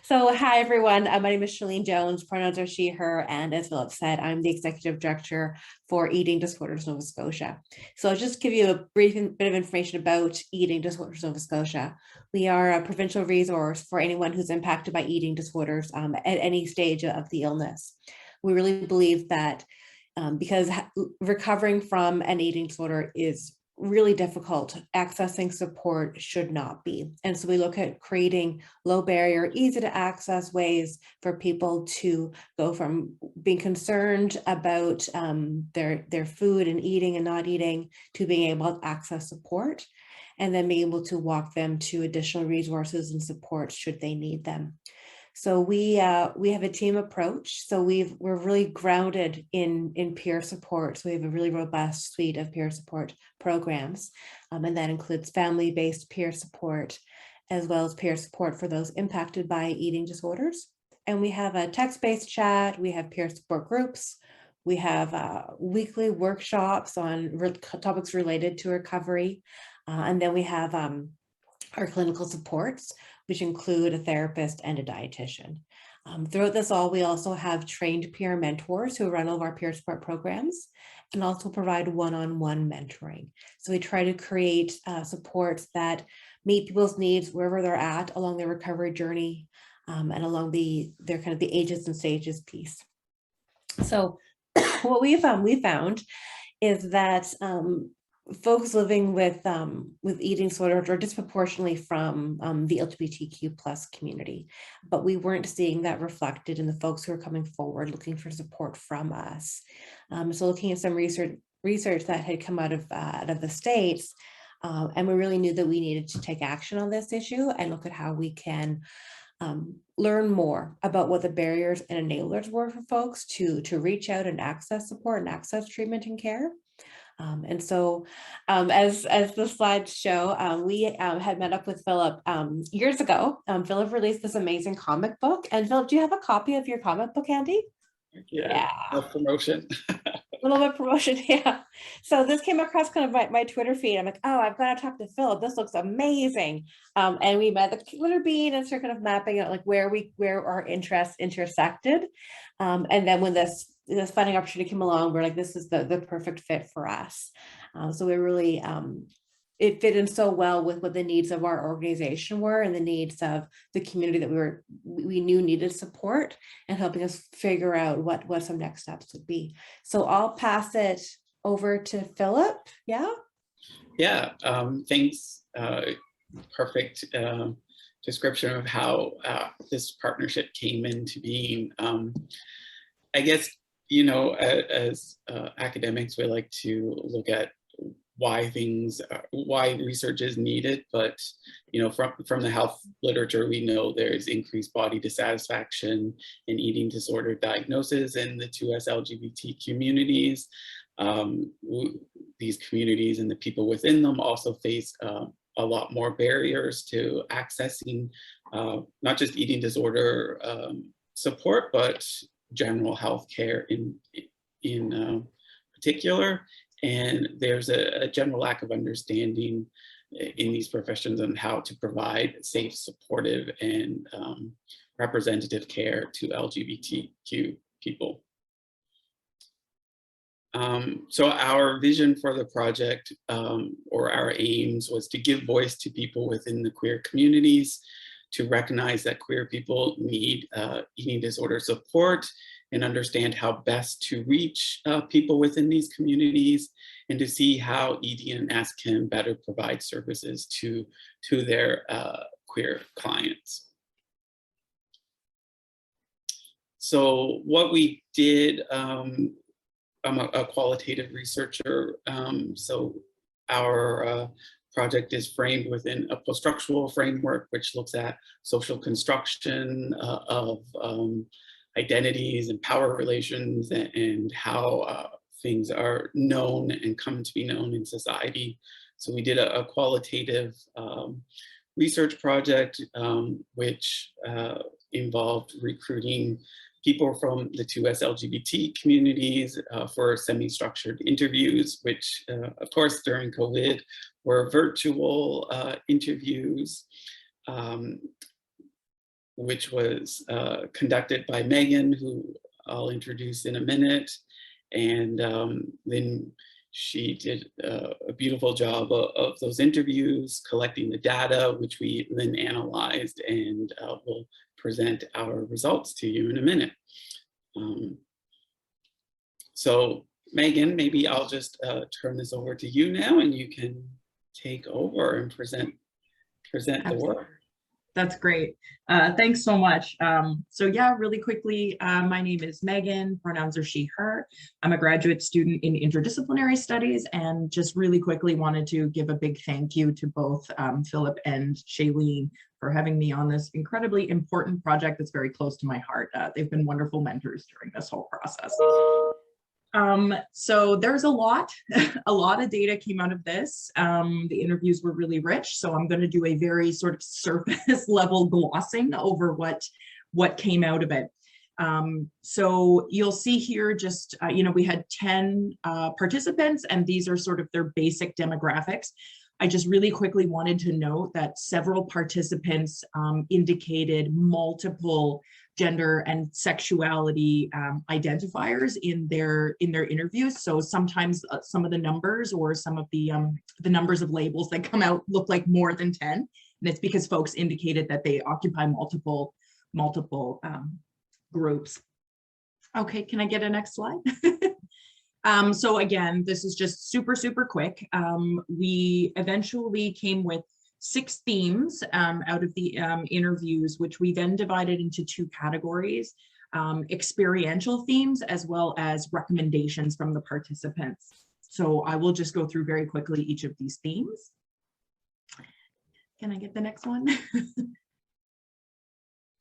So hi, everyone. My name is Shaleen Jones. Pronouns are she, her, and as Phillip said, I'm the Executive Director for Eating Disorders Nova Scotia. So I'll just give you a brief bit of information about Eating Disorders Nova Scotia. We are a provincial resource for anyone who's impacted by eating disorders at any stage of the illness. We really believe that because recovering from an eating disorder is really difficult, accessing support should not be. And so we look at creating low barrier, easy to access ways for people to go from being concerned about their food and eating and not eating to being able to access support, and then being able to walk them to additional resources and support should they need them. So we have a team approach. So we're really grounded in peer support. So we have a really robust suite of peer support programs, and that includes family-based peer support, as well as peer support for those impacted by eating disorders. And we have a text-based chat, we have peer support groups, we have weekly workshops on topics related to recovery. And then we have our clinical supports, which include a therapist and a dietitian. Throughout this all, we also have trained peer mentors who run all of our peer support programs and also provide one-on-one mentoring. So we try to create supports that meet people's needs wherever they're at along their recovery journey and along their kind of the ages and stages piece. So what we found is that folks living with eating disorders are disproportionately from the LGBTQ plus community, but we weren't seeing that reflected in the folks who are coming forward looking for support from us. So looking at some research that had come out of the States, and we really knew that we needed to take action on this issue and look at how we can learn more about what the barriers and enablers were for folks to reach out and access support and access treatment and care. And so as the slides show, we had met up with Phillip years ago. Phillip released this amazing comic book. And Phillip, do you have a copy of your comic book handy? Yeah. A promotion. A little bit of promotion, yeah. So this came across kind of my Twitter feed. I'm like, oh, I've got to talk to Phillip. This looks amazing. And we met the glitter bean and started kind of mapping out like where our interests intersected. And then when this funding opportunity came along, we're like, this is the perfect fit for us. So we really, it fit in so well with what the needs of our organization were and the needs of the community that we knew needed support and helping us figure out what some next steps would be. So I'll pass it over to Phillip. Yeah. Yeah. Thanks. Perfect description of how this partnership came into being. I guess, you know, as academics, we like to look at why research is needed, but you know, from the health literature, we know there's increased body dissatisfaction in eating disorder diagnosis in the 2S LGBT communities. These communities and the people within them also face a lot more barriers to accessing not just eating disorder support, but general health care in particular. And there's a general lack of understanding in these professions on how to provide safe, supportive, and representative care to LGBTQ people. So our vision for the project, or our aims, was to give voice to people within the queer communities, to recognize that queer people need eating disorder support and understand how best to reach people within these communities, and to see how ED&S can better provide services to their queer clients. So what we did, I'm a qualitative researcher, so our project is framed within a post-structural framework, which looks at social construction of identities and power relations and how things are known and come to be known in society. So we did a qualitative research project, which involved recruiting people from the 2S LGBT communities for semi-structured interviews, which of course during COVID were virtual interviews, which was conducted by Megan, who I'll introduce in a minute. And then she did a beautiful job of those interviews, collecting the data, which we then analyzed, and we'll present our results to you in a minute. So Megan, maybe I'll just turn this over to you now, and you can take over and present the work. That's great. Thanks so much. So yeah, really quickly, my name is Megan, pronouns are she, her. I'm a graduate student in interdisciplinary studies, and just really quickly wanted to give a big thank you to both Phillip and Shaleen for having me on this incredibly important project that's very close to my heart. They've been wonderful mentors during this whole process. So there's a lot of data came out of this. The interviews were really rich, so I'm going to do a very sort of surface level glossing over what came out of it. So you'll see here just, we had 10 participants, and these are sort of their basic demographics. I just really quickly wanted to note that several participants indicated multiple gender and sexuality identifiers in their interviews. So sometimes some of the numbers or some of the numbers of labels that come out look like more than 10. And it's because folks indicated that they occupy multiple groups. Okay, can I get a next slide? So again, this is just super quick. We eventually came with 6 themes out of the interviews, which we then divided into 2 categories, experiential themes as well as recommendations from the participants. So I will just go through very quickly each of these themes. Can I get the next one?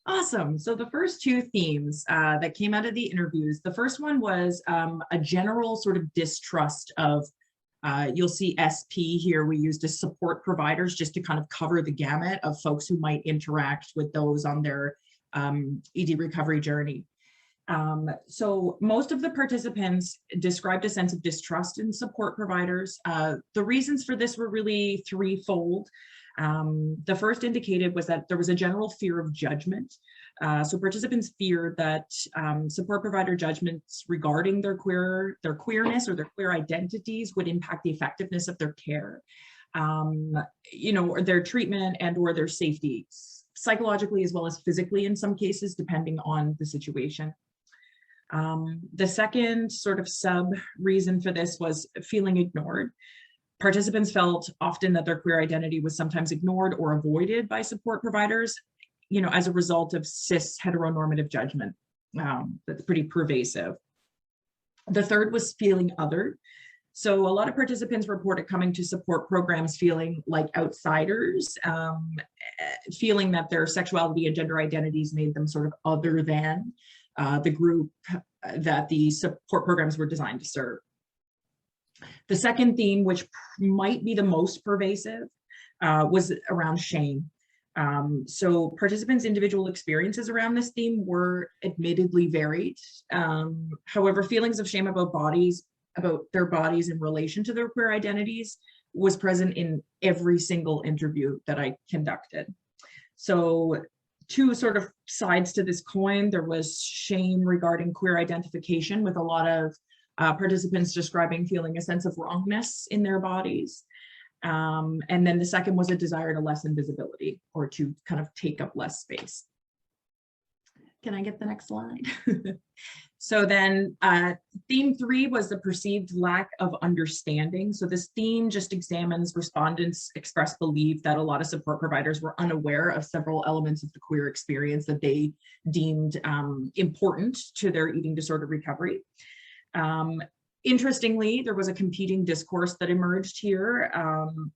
Awesome. So the first 2 themes that came out of the interviews, the first one was a general sort of distrust of, you'll see SP here, we used as support providers just to kind of cover the gamut of folks who might interact with those on their ED recovery journey. So most of the participants described a sense of distrust in support providers. The reasons for this were really threefold. The first indicated was that there was a general fear of judgment. So participants feared that support provider judgments regarding their queerness or their queer identities would impact the effectiveness of their care, or their treatment and or their safety, psychologically as well as physically in some cases, depending on the situation. The second sort of sub reason for this was feeling ignored. Participants felt often that their queer identity was sometimes ignored or avoided by support providers, as a result of cis heteronormative judgment. That's pretty pervasive. The third was feeling othered. So a lot of participants reported coming to support programs feeling like outsiders, feeling that their sexuality and gender identities made them sort of other than the group that the support programs were designed to serve. The second theme, which might be the most pervasive, was around shame. So participants' individual experiences around this theme were admittedly varied. However, feelings of shame about their bodies in relation to their queer identities was present in every single interview that I conducted. So 2 sort of sides to this coin. There was shame regarding queer identification, with a lot of participants describing feeling a sense of wrongness in their bodies. And then the second was a desire to lessen visibility or to kind of take up less space. Can I get the next slide? So then theme 3 was the perceived lack of understanding. So this theme just examines respondents' expressed belief that a lot of support providers were unaware of several elements of the queer experience that they deemed important to their eating disorder recovery. Interestingly, there was a competing discourse that emerged here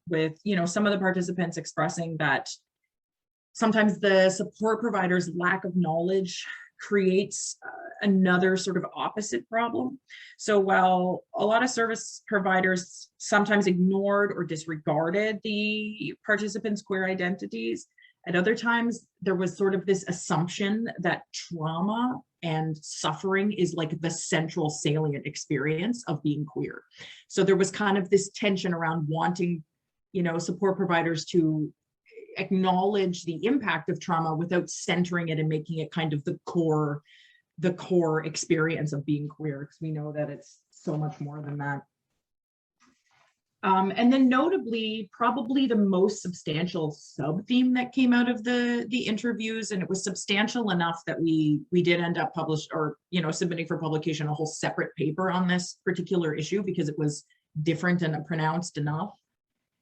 with, some of the participants expressing that sometimes the support provider's lack of knowledge creates another sort of opposite problem. So while a lot of service providers sometimes ignored or disregarded the participants' queer identities, at other times there was sort of this assumption that trauma and suffering is like the central salient experience of being queer. So there was kind of this tension around wanting, support providers to acknowledge the impact of trauma without centering it and making it kind of the core experience of being queer, because we know that it's so much more than that. And then notably, probably the most substantial sub-theme that came out of the interviews, and it was substantial enough that we did end up submitting for publication a whole separate paper on this particular issue because it was different and pronounced enough,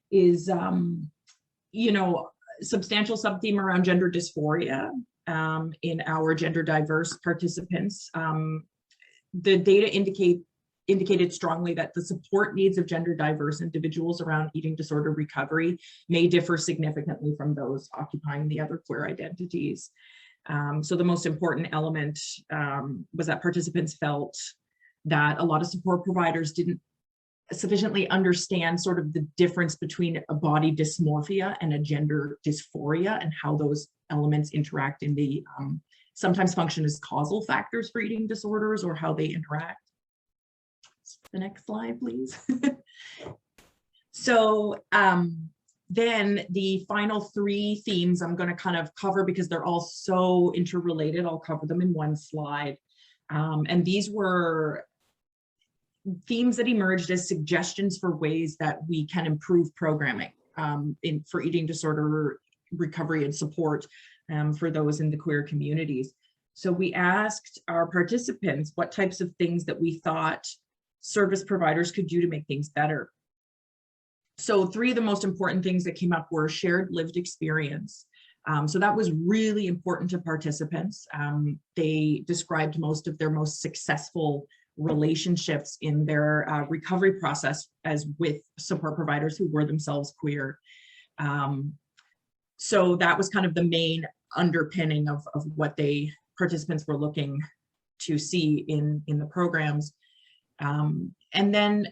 is, substantial sub-theme around gender dysphoria in our gender diverse participants. The data indicated strongly that the support needs of gender diverse individuals around eating disorder recovery may differ significantly from those occupying the other queer identities. So the most important element was that participants felt that a lot of support providers didn't sufficiently understand sort of the difference between a body dysmorphia and a gender dysphoria and how those elements interact in the sometimes function as causal factors for eating disorders or how they interact. The next slide, please. So then the final three themes I'm going to kind of cover because they're all so interrelated. I'll cover them in one slide. And these were themes that emerged as suggestions for ways that we can improve programming for eating disorder recovery and support for those in the queer communities. So we asked our participants what types of things that we thought service providers could do to make things better. So three of the most important things that came up were shared lived experience. So that was really important to participants. They described most of their most successful relationships in their recovery process as with support providers who were themselves queer. So that was kind of the main underpinning of what participants were looking to see in the programs. And then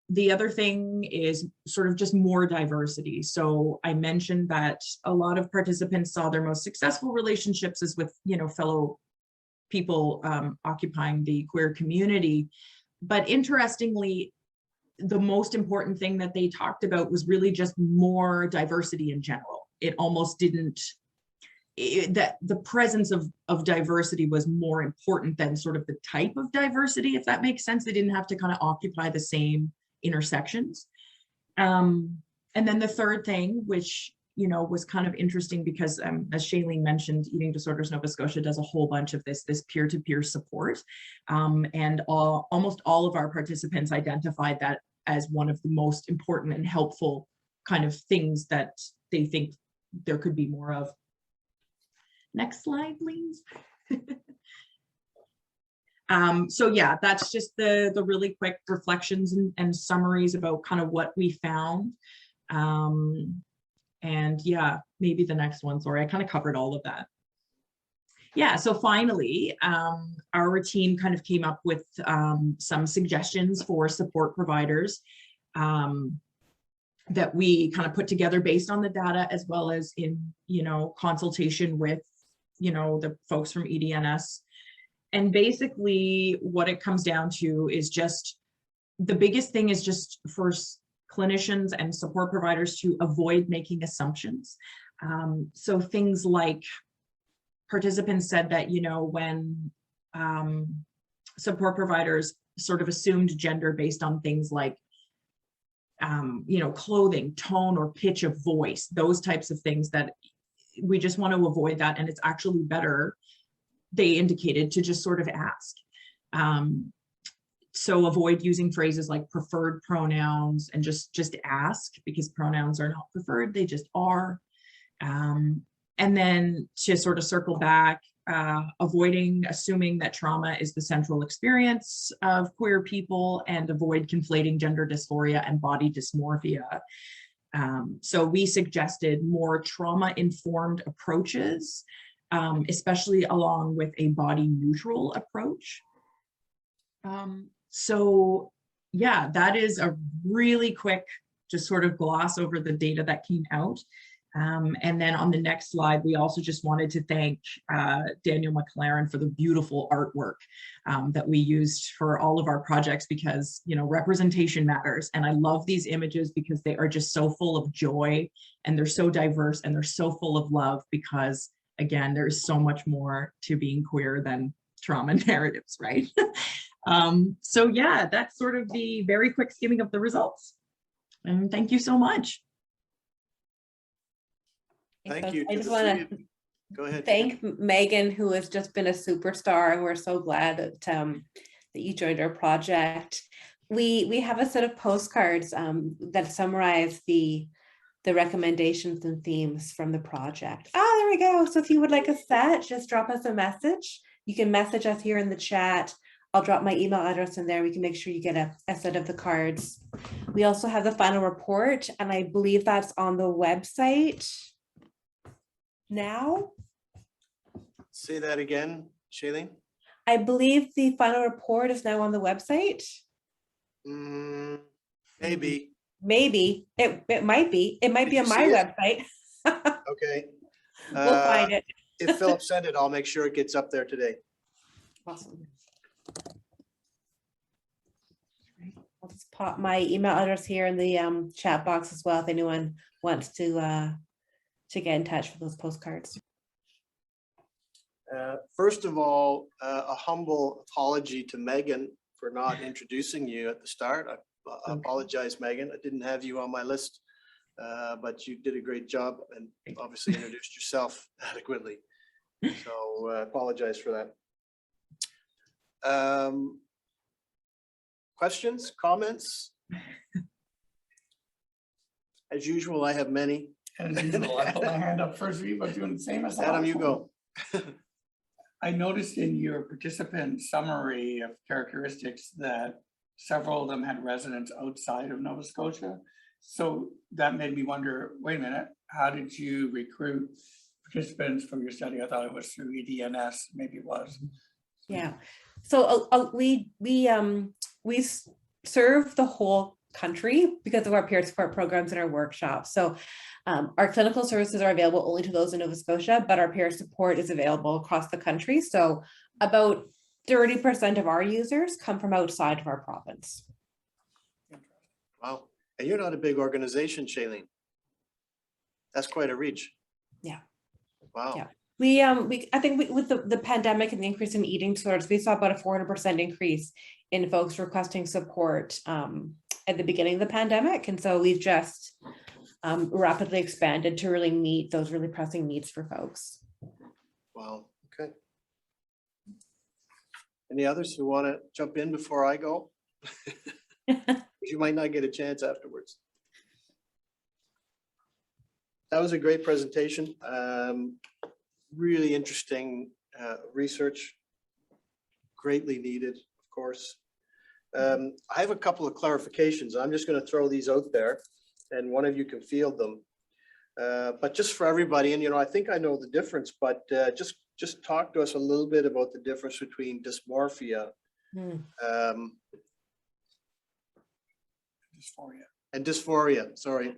the other thing is sort of just more diversity. So I mentioned that a lot of participants saw their most successful relationships as with, fellow people occupying the queer community. But interestingly, the most important thing that they talked about was really just more diversity in general. It almost didn't, that the presence of diversity was more important than sort of the type of diversity, if that makes sense. They didn't have to kind of occupy the same intersections. And then the third thing, which was kind of interesting because as Shaleen mentioned, Eating Disorders Nova Scotia does a whole bunch of this peer-to-peer support. And almost all of our participants identified that as one of the most important and helpful kind of things that they think there could be more of. Next slide, please. So yeah, that's just the really quick reflections and summaries about kind of what we found. And yeah, maybe the next one, sorry, I kind of covered all of that. Yeah, so finally, our team kind of came up with some suggestions for support providers that we kind of put together based on the data, as well as in, consultation with, the folks from EDNS. And basically what it comes down to is just, the biggest thing is just for clinicians and support providers to avoid making assumptions. So things like participants said that, when support providers sort of assumed gender based on things like, clothing, tone, or pitch of voice, those types of things, that we just want to avoid that. And it's actually better, they indicated, to just sort of ask. So avoid using phrases like preferred pronouns and just ask, because pronouns are not preferred, they just are. And then to sort of circle back, avoiding assuming that trauma is the central experience of queer people, and avoid conflating gender dysphoria and body dysmorphia. So we suggested more trauma-informed approaches, especially along with a body neutral approach. So yeah, that is a really quick, just sort of gloss over the data that came out. And then on the next slide, we also just wanted to thank Daniel McLaren for the beautiful artwork that we used for all of our projects, because, representation matters. And I love these images because they are just so full of joy, and they're so diverse, and they're so full of love, because again, there's so much more to being queer than trauma narratives, right? So yeah, that's sort of the very quick skimming of the results. And thank you so much. Thank you. I just want to go ahead. Thank Megan, who has just been a superstar, and we're so glad that you joined our project. We have a set of postcards that summarize the recommendations and themes from the project. Oh, there we go. So if you would like a set, just drop us a message. You can message us here in the chat. I'll drop my email address in there. We can make sure you get a set of the cards. We also have the final report, and I believe that's on the website now. Say that again, Shaleen. I believe the final report is now on the website. Maybe. Maybe it might be. It might Did be you on my see it? website. Okay. We'll find it. If Phillip sent it, I'll make sure it gets up there today. Awesome. I'll just pop my email address here in the chat box as well if anyone wants to get in touch with those postcards. First of all, a humble apology to Megan for not introducing you at the start. I apologize, Megan. I didn't have you on my list, but you did a great job and obviously introduced yourself adequately. So apologize for that. Questions, comments? As usual, I have many. And as usual, I put my hand up first. Are you both doing the same as Adam, you go. I noticed in your participant summary of characteristics that several of them had residence outside of Nova Scotia. So that made me wonder, wait a minute, how did you recruit participants for your study? I thought it was through EDNS, maybe it was. Yeah, so we serve the whole country because of our peer support programs and our workshops. So our clinical services are available only to those in Nova Scotia, but our peer support is available across the country. So about 30% of our users come from outside of our province. Wow. And you're not a big organization, Shaleen. That's quite a reach. Yeah. Wow. Yeah. I think with the pandemic and the increase in eating disorders, we saw about a 400% increase in folks requesting support at the beginning of the pandemic. And so we've just rapidly expanded to really meet those really pressing needs for folks. Wow. Okay. Any others who want to jump in before I go? You might not get a chance afterwards. That was a great presentation. Really interesting research, greatly needed, of course. I have a couple of clarifications. I'm just going to throw these out there and one of you can field them. But just for everybody, and I think I know the difference, but just talk to us a little bit about the difference between dysmorphia and dysphoria. Sorry,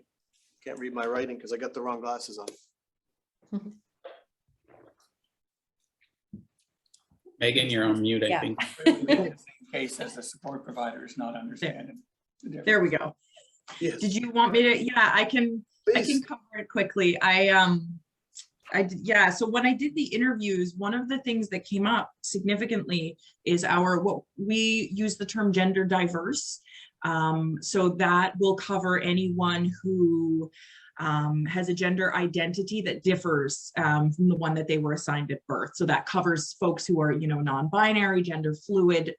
can't read my writing because I got the wrong glasses on. Megan, you're on mute, I think. In case as a support provider is not understanding. There we go. Yes. Did you want me to? Yeah, I can cover it quickly. So when I did the interviews, one of the things that came up significantly is what we use the term gender diverse. So that will cover anyone who has a gender identity that differs from the one that they were assigned at birth. So that covers folks who are, non-binary, gender fluid.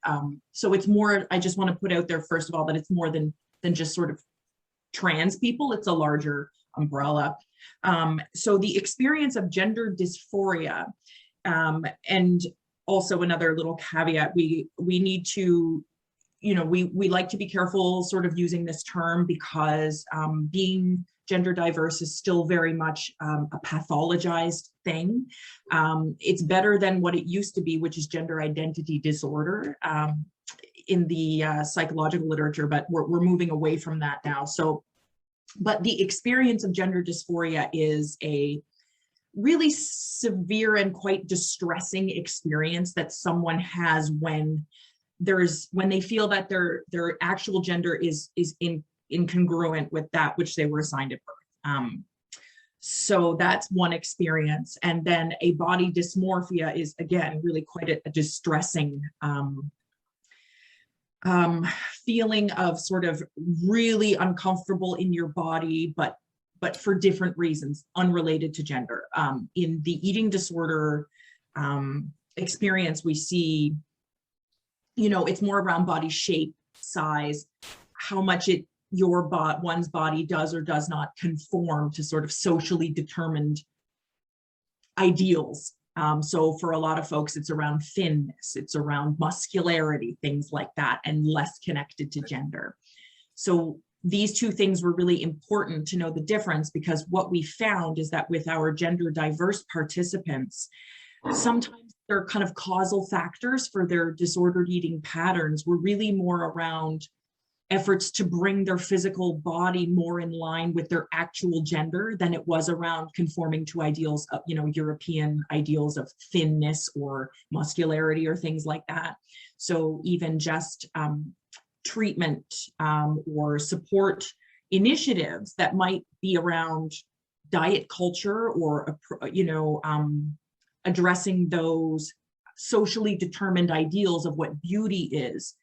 So it's more, I just want to put out there, first of all, that it's more than just sort of trans people. It's a larger umbrella. So the experience of gender dysphoria, and also another little caveat, we need to, we like to be careful sort of using this term because being gender diverse is still very much a pathologized thing. It's better than what it used to be, which is gender identity disorder in the psychological literature, but we're moving away from that now. So, but the experience of gender dysphoria is a really severe and quite distressing experience that someone has when they feel that their actual gender is incongruent with that which they were assigned at birth. So that's one experience. And then a body dysmorphia is, again, really quite a distressing feeling of sort of really uncomfortable in your body, but for different reasons unrelated to gender. In the eating disorder experience, we see, it's more around body shape, size, how much one's body does or does not conform to sort of socially determined ideals. So for a lot of folks, it's around thinness, it's around muscularity, things like that, and less connected to gender. So these two things were really important to know the difference, because what we found is that with our gender diverse participants, sometimes their kind of causal factors for their disordered eating patterns were really more around efforts to bring their physical body more in line with their actual gender than it was around conforming to ideals of, European ideals of thinness or muscularity or things like that. So even just treatment or support initiatives that might be around diet culture or, addressing those socially determined ideals of what beauty is,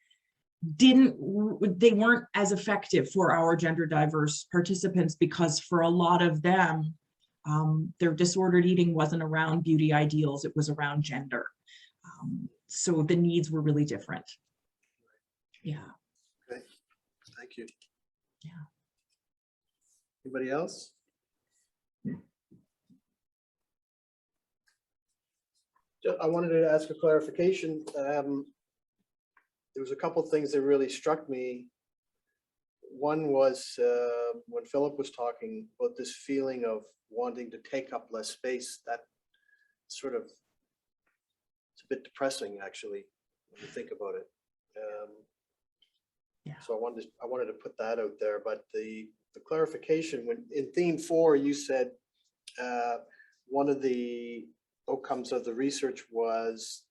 they weren't as effective for our gender diverse participants, because for a lot of them, their disordered eating wasn't around beauty ideals, it was around gender. So the needs were really different. Yeah. Okay, thank you. Yeah. Anybody else? I wanted to ask a clarification. There was a couple things that really struck me. One was when Phillip was talking about this feeling of wanting to take up less space. That sort of, it's a bit depressing actually when you think about it. Yeah. So I wanted to put that out there. But the clarification, when in theme 4 you said one of the outcomes of the research was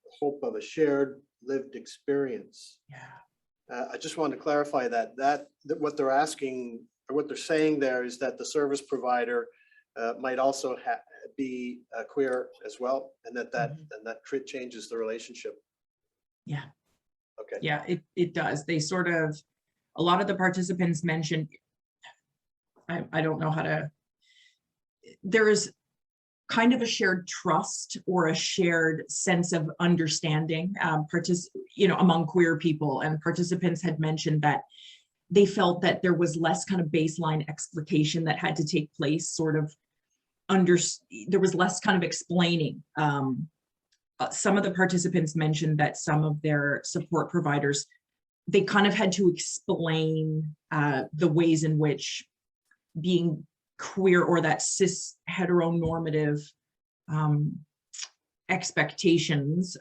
the hope of a shared lived experience. Yeah. I just wanted to clarify that what they're asking or what they're saying there is that the service provider might also be queer as well, and that changes the relationship. Yeah. Okay. Yeah, it does. They sort of, a lot of the participants mentioned, I don't know how to, there's kind of a shared trust or a shared sense of understanding among queer people, and participants had mentioned that they felt that there was less kind of baseline explication that had to take place, there was less kind of explaining. Some of the participants mentioned that some of their support providers, they kind of had to explain the ways in which being queer or that cis heteronormative expectations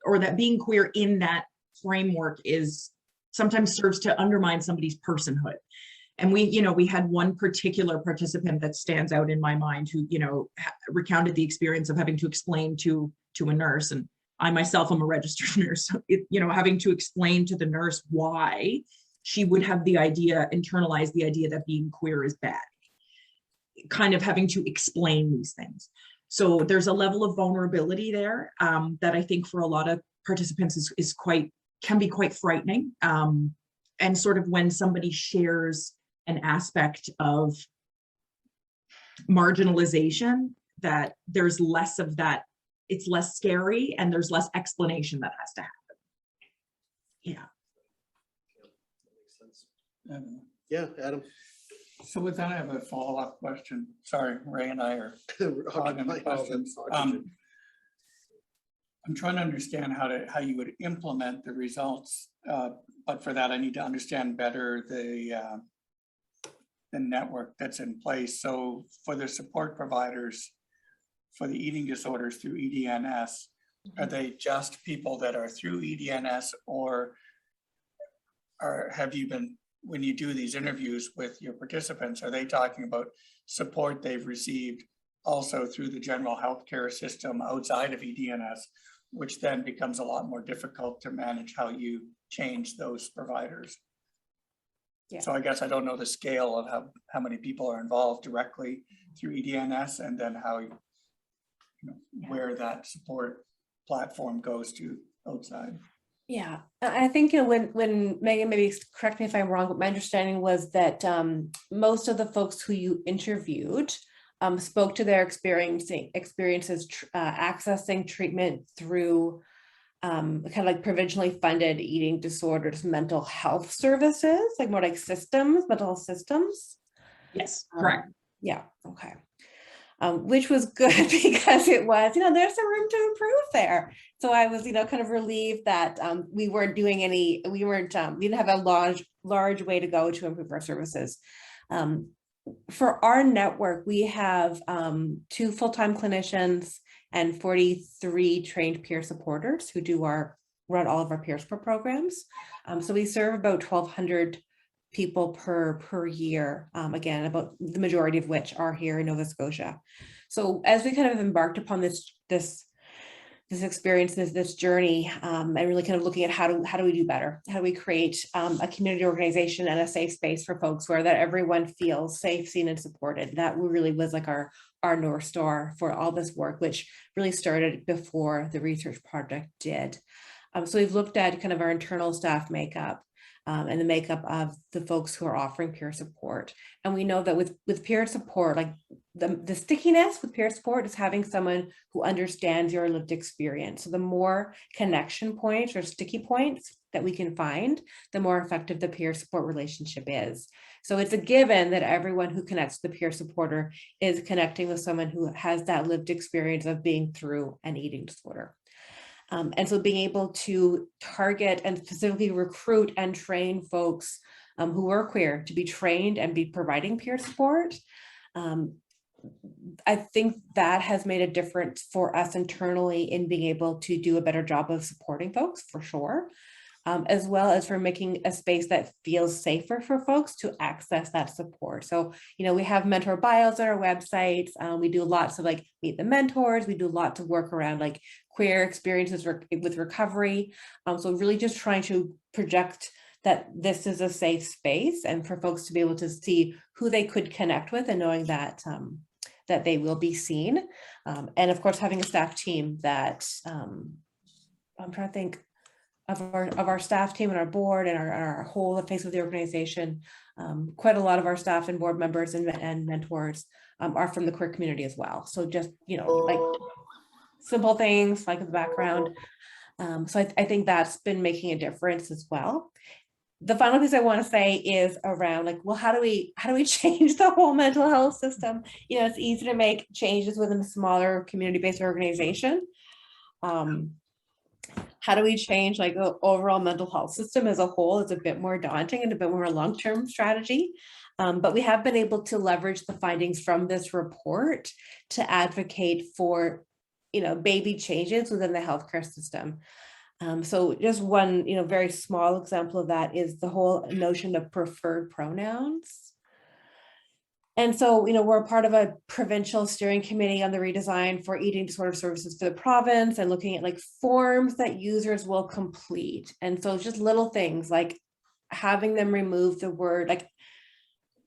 or that being queer in that framework is sometimes serves to undermine somebody's personhood. And we had one particular participant that stands out in my mind who, recounted the experience of having to explain to a nurse, and I myself am a registered nurse, so having to explain to the nurse why she would have internalize the idea that being queer is bad, kind of having to explain these things. So there's a level of vulnerability there that I think for a lot of participants can be quite frightening. And sort of when somebody shares an aspect of marginalization, that there's less of that, it's less scary and there's less explanation that has to happen. Yeah. That makes sense. Yeah, Adam. So with that, I have a follow-up question. Sorry, Ray and I are hogging the questions. I'm trying to understand how you would implement the results, but for that I need to understand better the network that's in place. So for the support providers for the eating disorders through EDNS, are they just people that are through EDNS, or have you been, when you do these interviews with your participants, are they talking about support they've received also through the general healthcare system outside of EDNS, which then becomes a lot more difficult to manage how you change those providers? Yeah. So I guess I don't know the scale of how many people are involved directly through EDNS, and then how where that support platform goes to outside. Yeah, I think when Megan, maybe correct me if I'm wrong, but my understanding was that most of the folks who you interviewed spoke to their experiences accessing treatment through kind of like provincially funded eating disorders mental health services, like more like mental health systems. Yes, correct. Yeah, okay. Which was good because it was, there's some room to improve there. So I was, kind of relieved that we didn't have a large way to go to improve our services. For our network, we have 2 full-time clinicians and 43 trained peer supporters who run all of our peer support programs. So we serve about 1,200 people per year, again, about the majority of which are here in Nova Scotia. So as we kind of embarked upon this experience, this journey, and really kind of looking at how do we do better? How do we create a community organization and a safe space for folks where that everyone feels safe, seen, and supported? That really was like our North Star for all this work, which really started before the research project did. So we've looked at kind of our internal staff makeup and the makeup of the folks who are offering peer support. And we know that with peer support, like the stickiness with peer support is having someone who understands your lived experience. So the more connection points or sticky points that we can find, the more effective the peer support relationship is. So it's a given that everyone who connects with the peer supporter is connecting with someone who has that lived experience of being through an eating disorder. And so being able to target and specifically recruit and train folks who are queer to be trained and be providing peer support, I think that has made a difference for us internally in being able to do a better job of supporting folks, for sure, as well as for making a space that feels safer for folks to access that support. So, we have mentor bios on our website. We do lots of like meet the mentors. We do lots of work around like queer experiences with recovery. So really just trying to project that this is a safe space and for folks to be able to see who they could connect with and knowing that that they will be seen. And of course, having a staff team that I'm trying to think of our staff team and our board and our whole face of the organization. Quite a lot of our staff and board members and mentors are from the queer community as well. So just, like simple things like the background. So I think that's been making a difference as well. The final piece I want to say is around like, well, how do we change the whole mental health system? It's easy to make changes within a smaller community-based organization. How do we change like the overall mental health system as a whole? It's a bit more daunting and a bit more long-term strategy. But we have been able to leverage the findings from this report to advocate for, baby changes within the healthcare system. So just one, very small example of that is the whole notion of preferred pronouns. And so, we're a part of a provincial steering committee on the redesign for eating disorder services for the province and looking at like forms that users will complete. And so just little things like having them remove the word like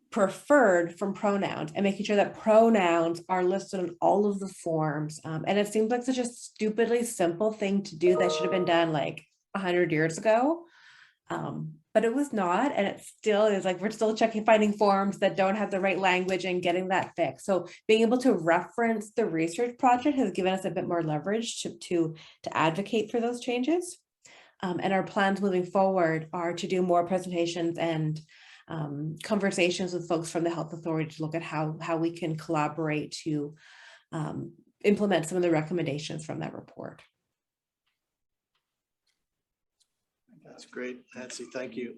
preferred from pronouns and making sure that pronouns are listed on all of the forms. And it seems like such a stupidly simple thing to do that should have been done like 100 years ago. But it was not, and it still is like, we're still finding forms that don't have the right language and getting that fixed. So being able to reference the research project has given us a bit more leverage to advocate for those changes. And our plans moving forward are to do more presentations and conversations with folks from the health authority to look at how we can collaborate to implement some of the recommendations from that report. That's great, Nancy, thank you.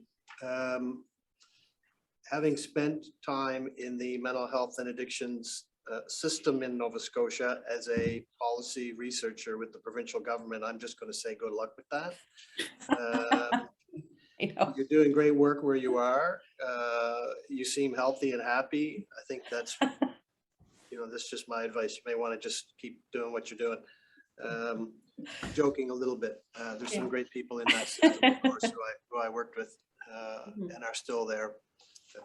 Having spent time in the mental health and addictions system in Nova Scotia as a policy researcher with the provincial government, I'm just going to say good luck with that. You're doing great work where you are. You seem healthy and happy. I think that's, that's just my advice. You may want to just keep doing what you're doing. Joking a little bit. There's some great people in that system, of course, who I worked with and are still there,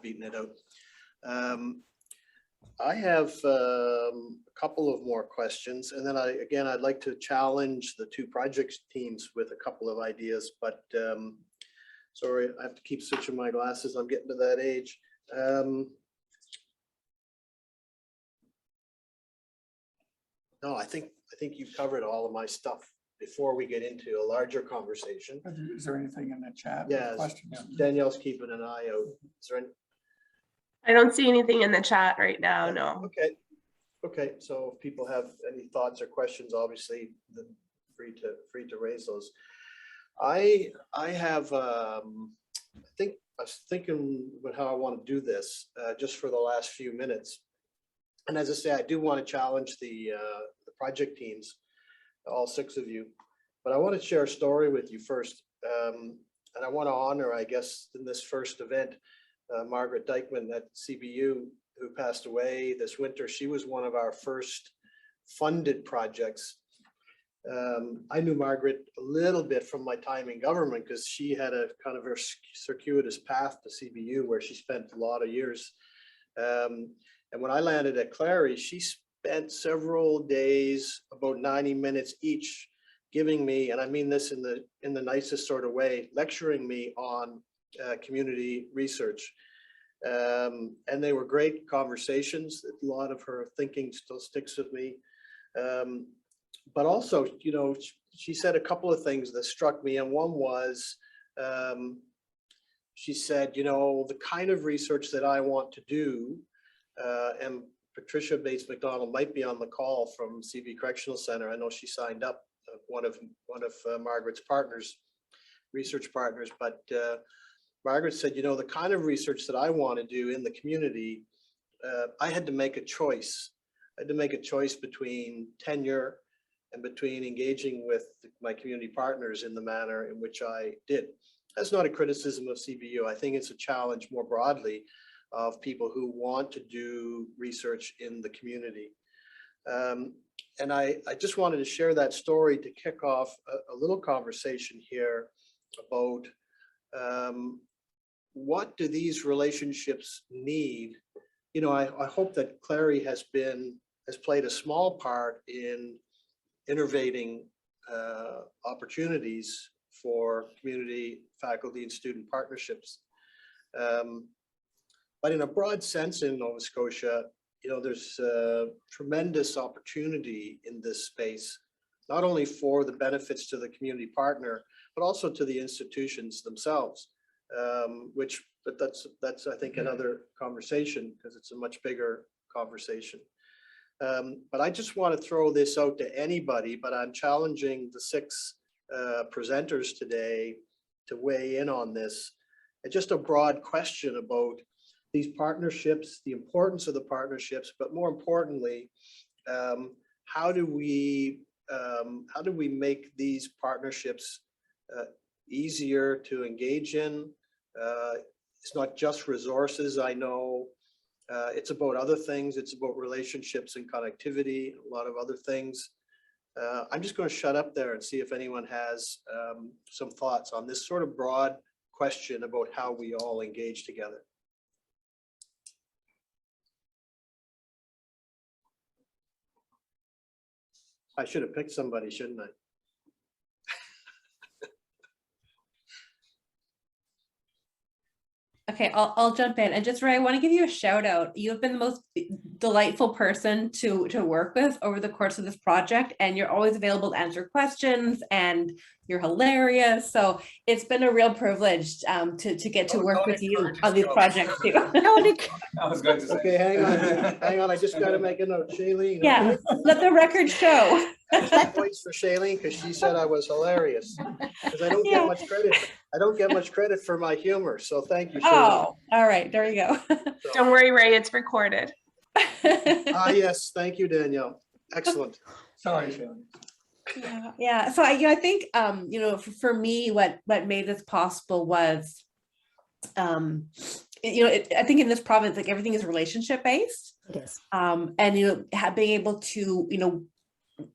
beating it out. I have a couple of more questions, and then I'd like to challenge the two project teams with a couple of ideas, but sorry, I have to keep switching my glasses. I'm getting to that age. No, I think you've covered all of my stuff before we get into a larger conversation. Is there anything in the chat? Yeah, Danielle's keeping an eye out. Is there any? I don't see anything in the chat right now, no. Okay, so if people have any thoughts or questions, obviously free to raise those. I have I was thinking about how I want to do this just for the last few minutes. And as I say, I do want to challenge the project teams, all 6 of you. But I want to share a story with you first. And I want to honor, I guess, in this first event, Margaret Dykeman at CBU, who passed away this winter. She was one of our first funded projects. I knew Margaret a little bit from my time in government because she had a kind of a circuitous path to CBU where she spent a lot of years. And when I landed at CLARI, she spent several days, about 90 minutes each, giving me, and I mean this in the nicest sort of way, lecturing me on community research. And they were great conversations. A lot of her thinking still sticks with me. But also, you know, she said a couple of things that struck me. And one was, she said, you know, the kind of research that I want to do, and Patricia Bates-MacDonald might be on the call from CB Correctional Center. I know she signed up, one of Margaret's partners, research partners. But Margaret said, you know, the kind of research that I want to do in the community, I had to make a choice. I had to make a choice between tenure and between engaging with my community partners in the manner in which I did. That's not a criticism of CBU. I think it's a challenge more broadly of people who want to do research in the community. And I just wanted to share that story to kick off a little conversation here about what do these relationships need? You know, I hope that CLARI has played a small part in innovating opportunities for community, faculty, and student partnerships. But in a broad sense in Nova Scotia, you know, there's a tremendous opportunity in this space, not only for the benefits to the community partner, but also to the institutions themselves, but that's I think another conversation because it's a much bigger conversation. But I just want to throw this out to anybody, but I'm challenging the 6 presenters today to weigh in on this. And just a broad question about these partnerships, the importance of the partnerships, but more importantly, how do we make these partnerships easier to engage in? It's not just resources, I know. It's about other things. It's about relationships and connectivity, a lot of other things. I'm just going to shut up there and see if anyone has some thoughts on this sort of broad question about how we all engage together. I should have picked somebody, shouldn't I? Okay, I'll jump in. And just Ray, I want to give you a shout out. You have been the most delightful person to work with over the course of this project, and you're always available to answer questions, and you're hilarious. So it's been a real privilege to get to work with you on these projects too. I was going to say. Okay, hang on. I just got to make a note, Shaleen. Yeah, let the record show. Points for Shaleen because she said I was hilarious. Because I don't get much credit. I don't get much credit for my humor. So thank you, Shaleen. Oh, all right, there you go. Don't worry, Ray, it's recorded. Yes, thank you, Danielle. Excellent. Sorry, Shaleen. Yeah. So I think you know, for me, what made this possible was you know, I think in this province, like everything is relationship based. It is. And you know, being able to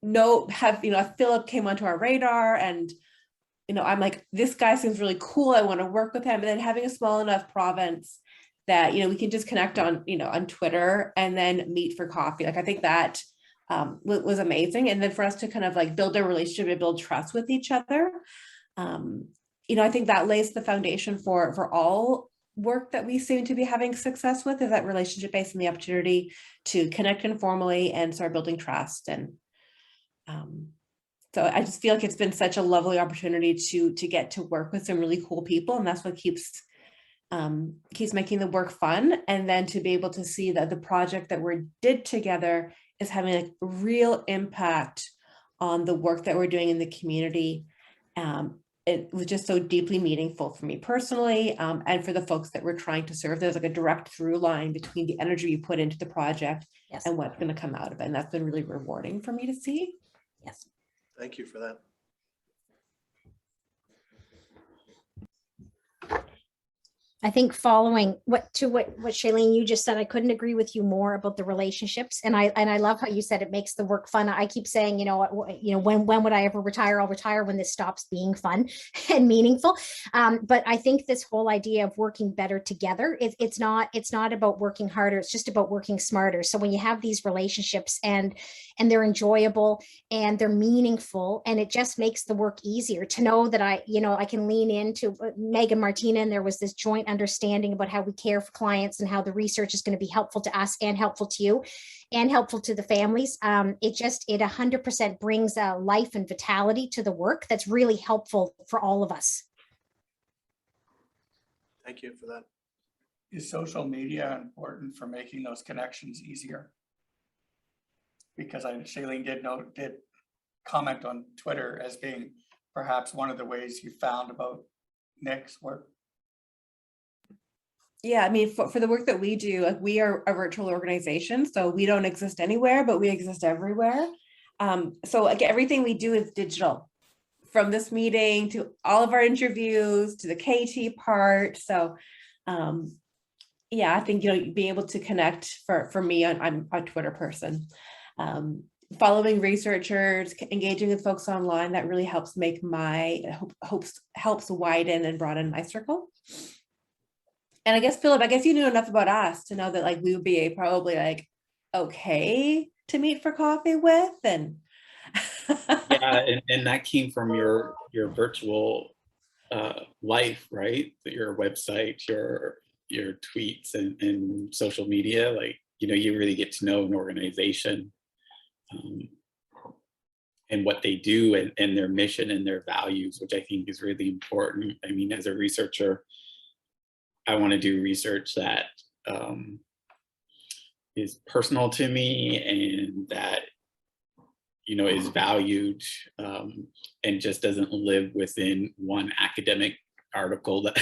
Phillip came onto our radar, and you know, I'm like, this guy seems really cool. I want to work with him. And then having a small enough province that, you know, we can just connect on Twitter and then meet for coffee. Like, I think that was amazing. And then for us to kind of like build a relationship and build trust with each other. You know, I think that lays the foundation for all work that we seem to be having success with, is that relationship based and the opportunity to connect informally and start building trust. And so I just feel like it's been such a lovely opportunity to get to work with some really cool people, and that's what keeps making the work fun. And then to be able to see that the project that we did together is having like real impact on the work that we're doing in the community. it was just so deeply meaningful for me personally, and for the folks that we're trying to serve. There's like a direct through line between the energy you put into the project Yes. and what's going to come out of it. And that's been really rewarding for me to see. Yes. Thank you for that. I think following what Shaleen, you just said, I couldn't agree with you more about the relationships. And I love how you said it makes the work fun. I keep saying, when would I ever retire? I'll retire when this stops being fun and meaningful. But I think this whole idea of working better together, it's not about working harder. It's just about working smarter. So when you have these relationships and they're enjoyable and they're meaningful, and it just makes the work easier to know that I can lean into Meg and Martina, and there was this joint understanding about how we care for clients and how the research is going to be helpful to us and helpful to you and helpful to the families. It 100% brings life and vitality to the work that's really helpful for all of us. Thank you for that. Is social media important for making those connections easier? Because Shaleen did comment on Twitter as being perhaps one of the ways you found about Nick's work. Yeah, I mean, for the work that we do, like, we are a virtual organization, so we don't exist anywhere, but we exist everywhere. So like everything we do is digital, from this meeting to all of our interviews to the KT part. So yeah, I think, being able to connect for me, I'm a Twitter person. Following researchers, engaging with folks online, that really helps make helps widen and broaden my circle. And I guess, Phillip, you knew enough about us to know that like we would be probably like okay to meet for coffee with, and yeah, and that came from your virtual life, right? Your website, your tweets and social media, like, you really get to know an organization and what they do and their mission and their values, which I think is really important. I mean, as a researcher, I want to do research that is personal to me and that, is valued and just doesn't live within one academic article that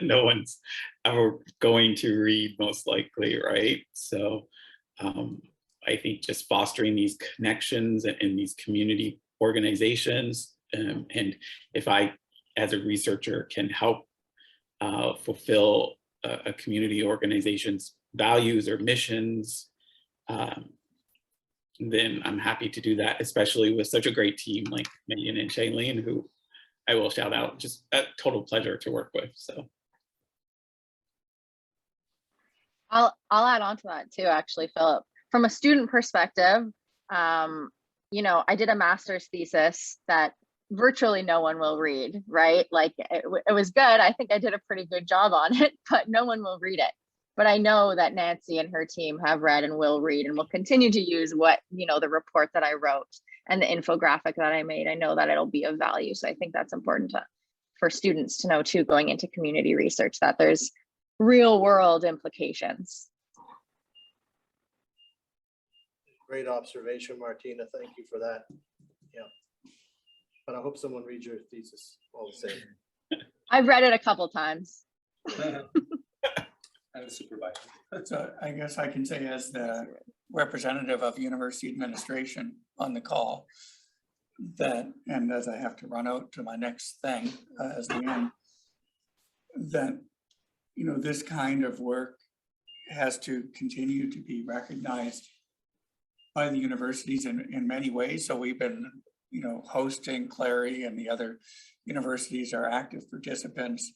no one's ever going to read, most likely, right? So I think just fostering these connections and these community organizations, and if I, as a researcher, can help fulfill a community organization's values or missions, then I'm happy to do that, especially with such a great team like Megan and Shaleen, who I will shout out, just a total pleasure to work with. So I'll add on to that too, actually, Phillip. From a student perspective, I did a master's thesis that virtually no one will read, right? Like it was good. I think I did a pretty good job on it, but no one will read it. But I know that Nancy and her team have read and will read and will continue to use the report that I wrote and the infographic that I made. I know that it'll be of value. So I think that's important for students to know too, going into community research, that there's real world implications. Great observation, Martina. Thank you for that. Yeah. But I hope someone reads your thesis all the same. I've read it a couple times. And a supervisor. So I guess I can say, as the representative of university administration on the call, that, and as I have to run out to my next thing as the end, that, this kind of work has to continue to be recognized by the universities in many ways. So we've been, hosting CLARI, and the other universities are active participants.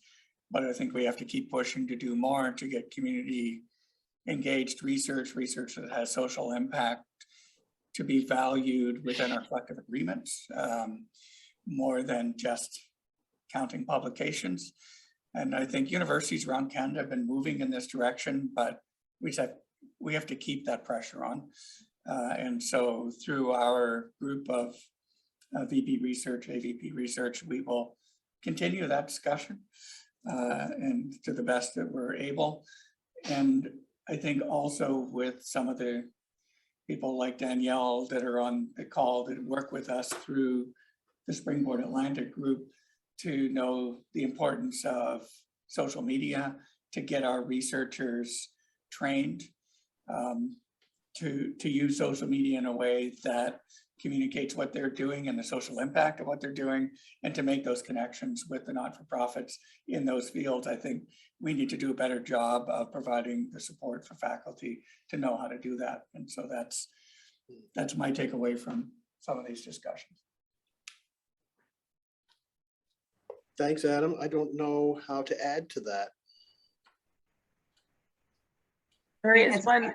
But I think we have to keep pushing to do more to get community engaged research that has social impact, to be valued within our collective agreements, more than just counting publications. And I think universities around Canada have been moving in this direction, but we said we have to keep that pressure on. And so through our group of VP Research, AVP Research, we will continue that discussion and to the best that we're able. And I think also with some of the people like Danielle that are on the call that work with us through the Springboard Atlantic group, to know the importance of social media, to get our researchers trained to use social media in a way that communicates what they're doing and the social impact of what they're doing, and to make those connections with the not-for-profits in those fields. I think we need to do a better job of providing the support for faculty to know how to do that. And so that's my takeaway from some of these discussions. Thanks, Adam. I don't know how to add to that. There is one.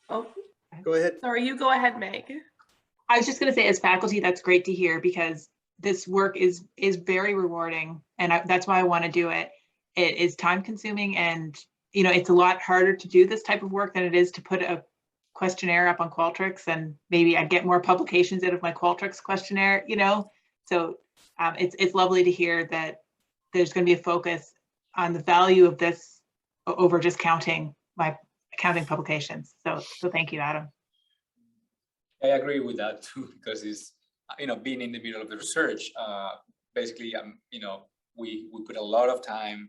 Oh, Go ahead. sorry, you go ahead, Meg. I was just going to say, as faculty, that's great to hear, because this work is very rewarding, and that's why I want to do it. It is time consuming, and it's a lot harder to do this type of work than it is to put a questionnaire up on Qualtrics, and maybe I get more publications out of my Qualtrics questionnaire. So it's lovely to hear that there's going to be a focus on the value of this over just counting publications. So thank you, Adam. I agree with that too, because it's, being in the middle of the research, basically, we put a lot of time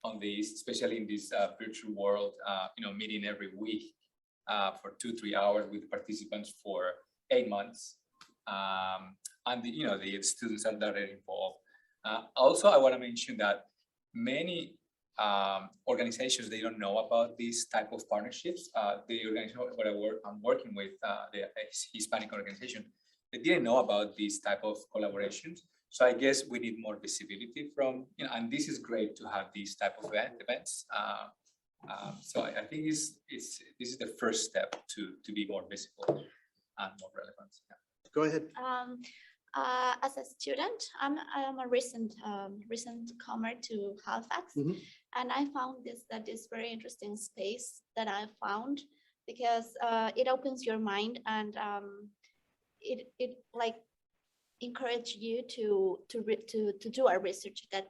on this, especially in this virtual world, meeting every week for 2-3 hours with participants for 8 months. And the students are directly involved. Also, I want to mention that many organizations, they don't know about these type of partnerships. The organization where I'm working with, the Hispanic organization, they didn't know about these type of collaborations. So I guess we need more visibility from, and this is great to have these type of events. So I think this is the first step to be more visible and more relevant. Yeah. Go ahead. As a student, I'm a recent comer to Halifax, and I found that is very interesting space that I found, because it opens your mind, and it like encourage you to do a research that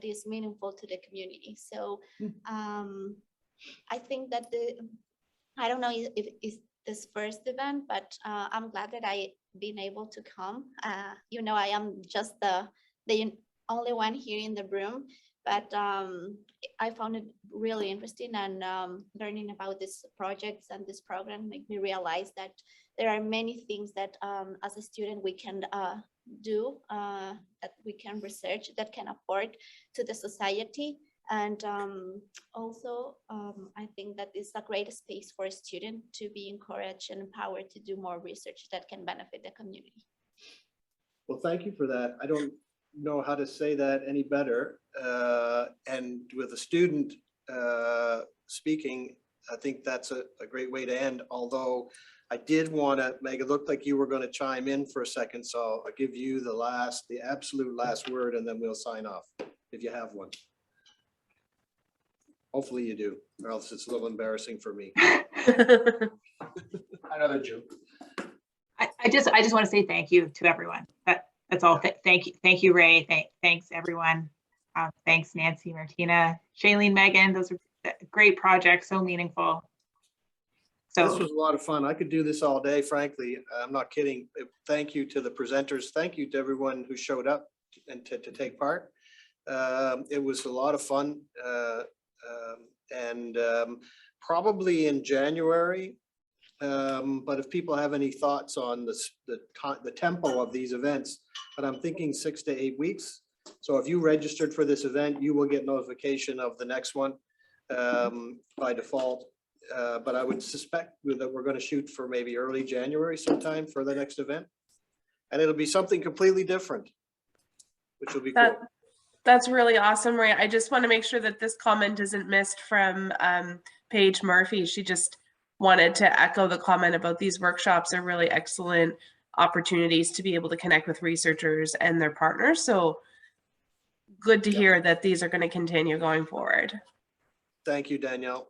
is meaningful to the community. So I think that I don't know if it's this first event, but I'm glad that I been able to come. I am just the only one here in the room, but I found it really interesting, and learning about these projects and this program make me realize that there are many things that as a student we can do, that we can research, that can afford to the society. And also, I think that it's a great space for a student to be encouraged and empowered to do more research that can benefit the community. Well, thank you for that. I don't know how to say that any better. And with a student speaking, I think that's a great way to end. Although I did want to make it look like you were going to chime in for a second. So I'll give you the absolute last word, and then we'll sign off if you have one. Hopefully you do, or else it's a little embarrassing for me. Another joke. I just want to say thank you to everyone. That's all. Thank you, Ray. Thanks everyone. Thanks Nancy, Martina, Shaleen, Megan. Those are great projects, so meaningful. So this was a lot of fun. I could do this all day, frankly. I'm not kidding. Thank you to the presenters. Thank you to everyone who showed up and to take part. It was a lot of fun. Probably in January, but if people have any thoughts on the tempo of these events, but I'm thinking 6 to 8 weeks. So if you registered for this event, you will get notification of the next one by default. But I would suspect that we're going to shoot for maybe early January sometime for the next event, and it'll be something completely different, which will be cool. That's really awesome, Ray. I just want to make sure that this comment isn't missed from Paige Murphy. She just wanted to echo the comment about these workshops are really excellent opportunities to be able to connect with researchers and their partners. So good to hear that these are going to continue going forward. Thank you, Danielle.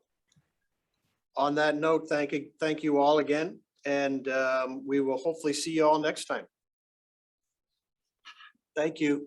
On that note, thank you all again, and we will hopefully see you all next time. Thank you.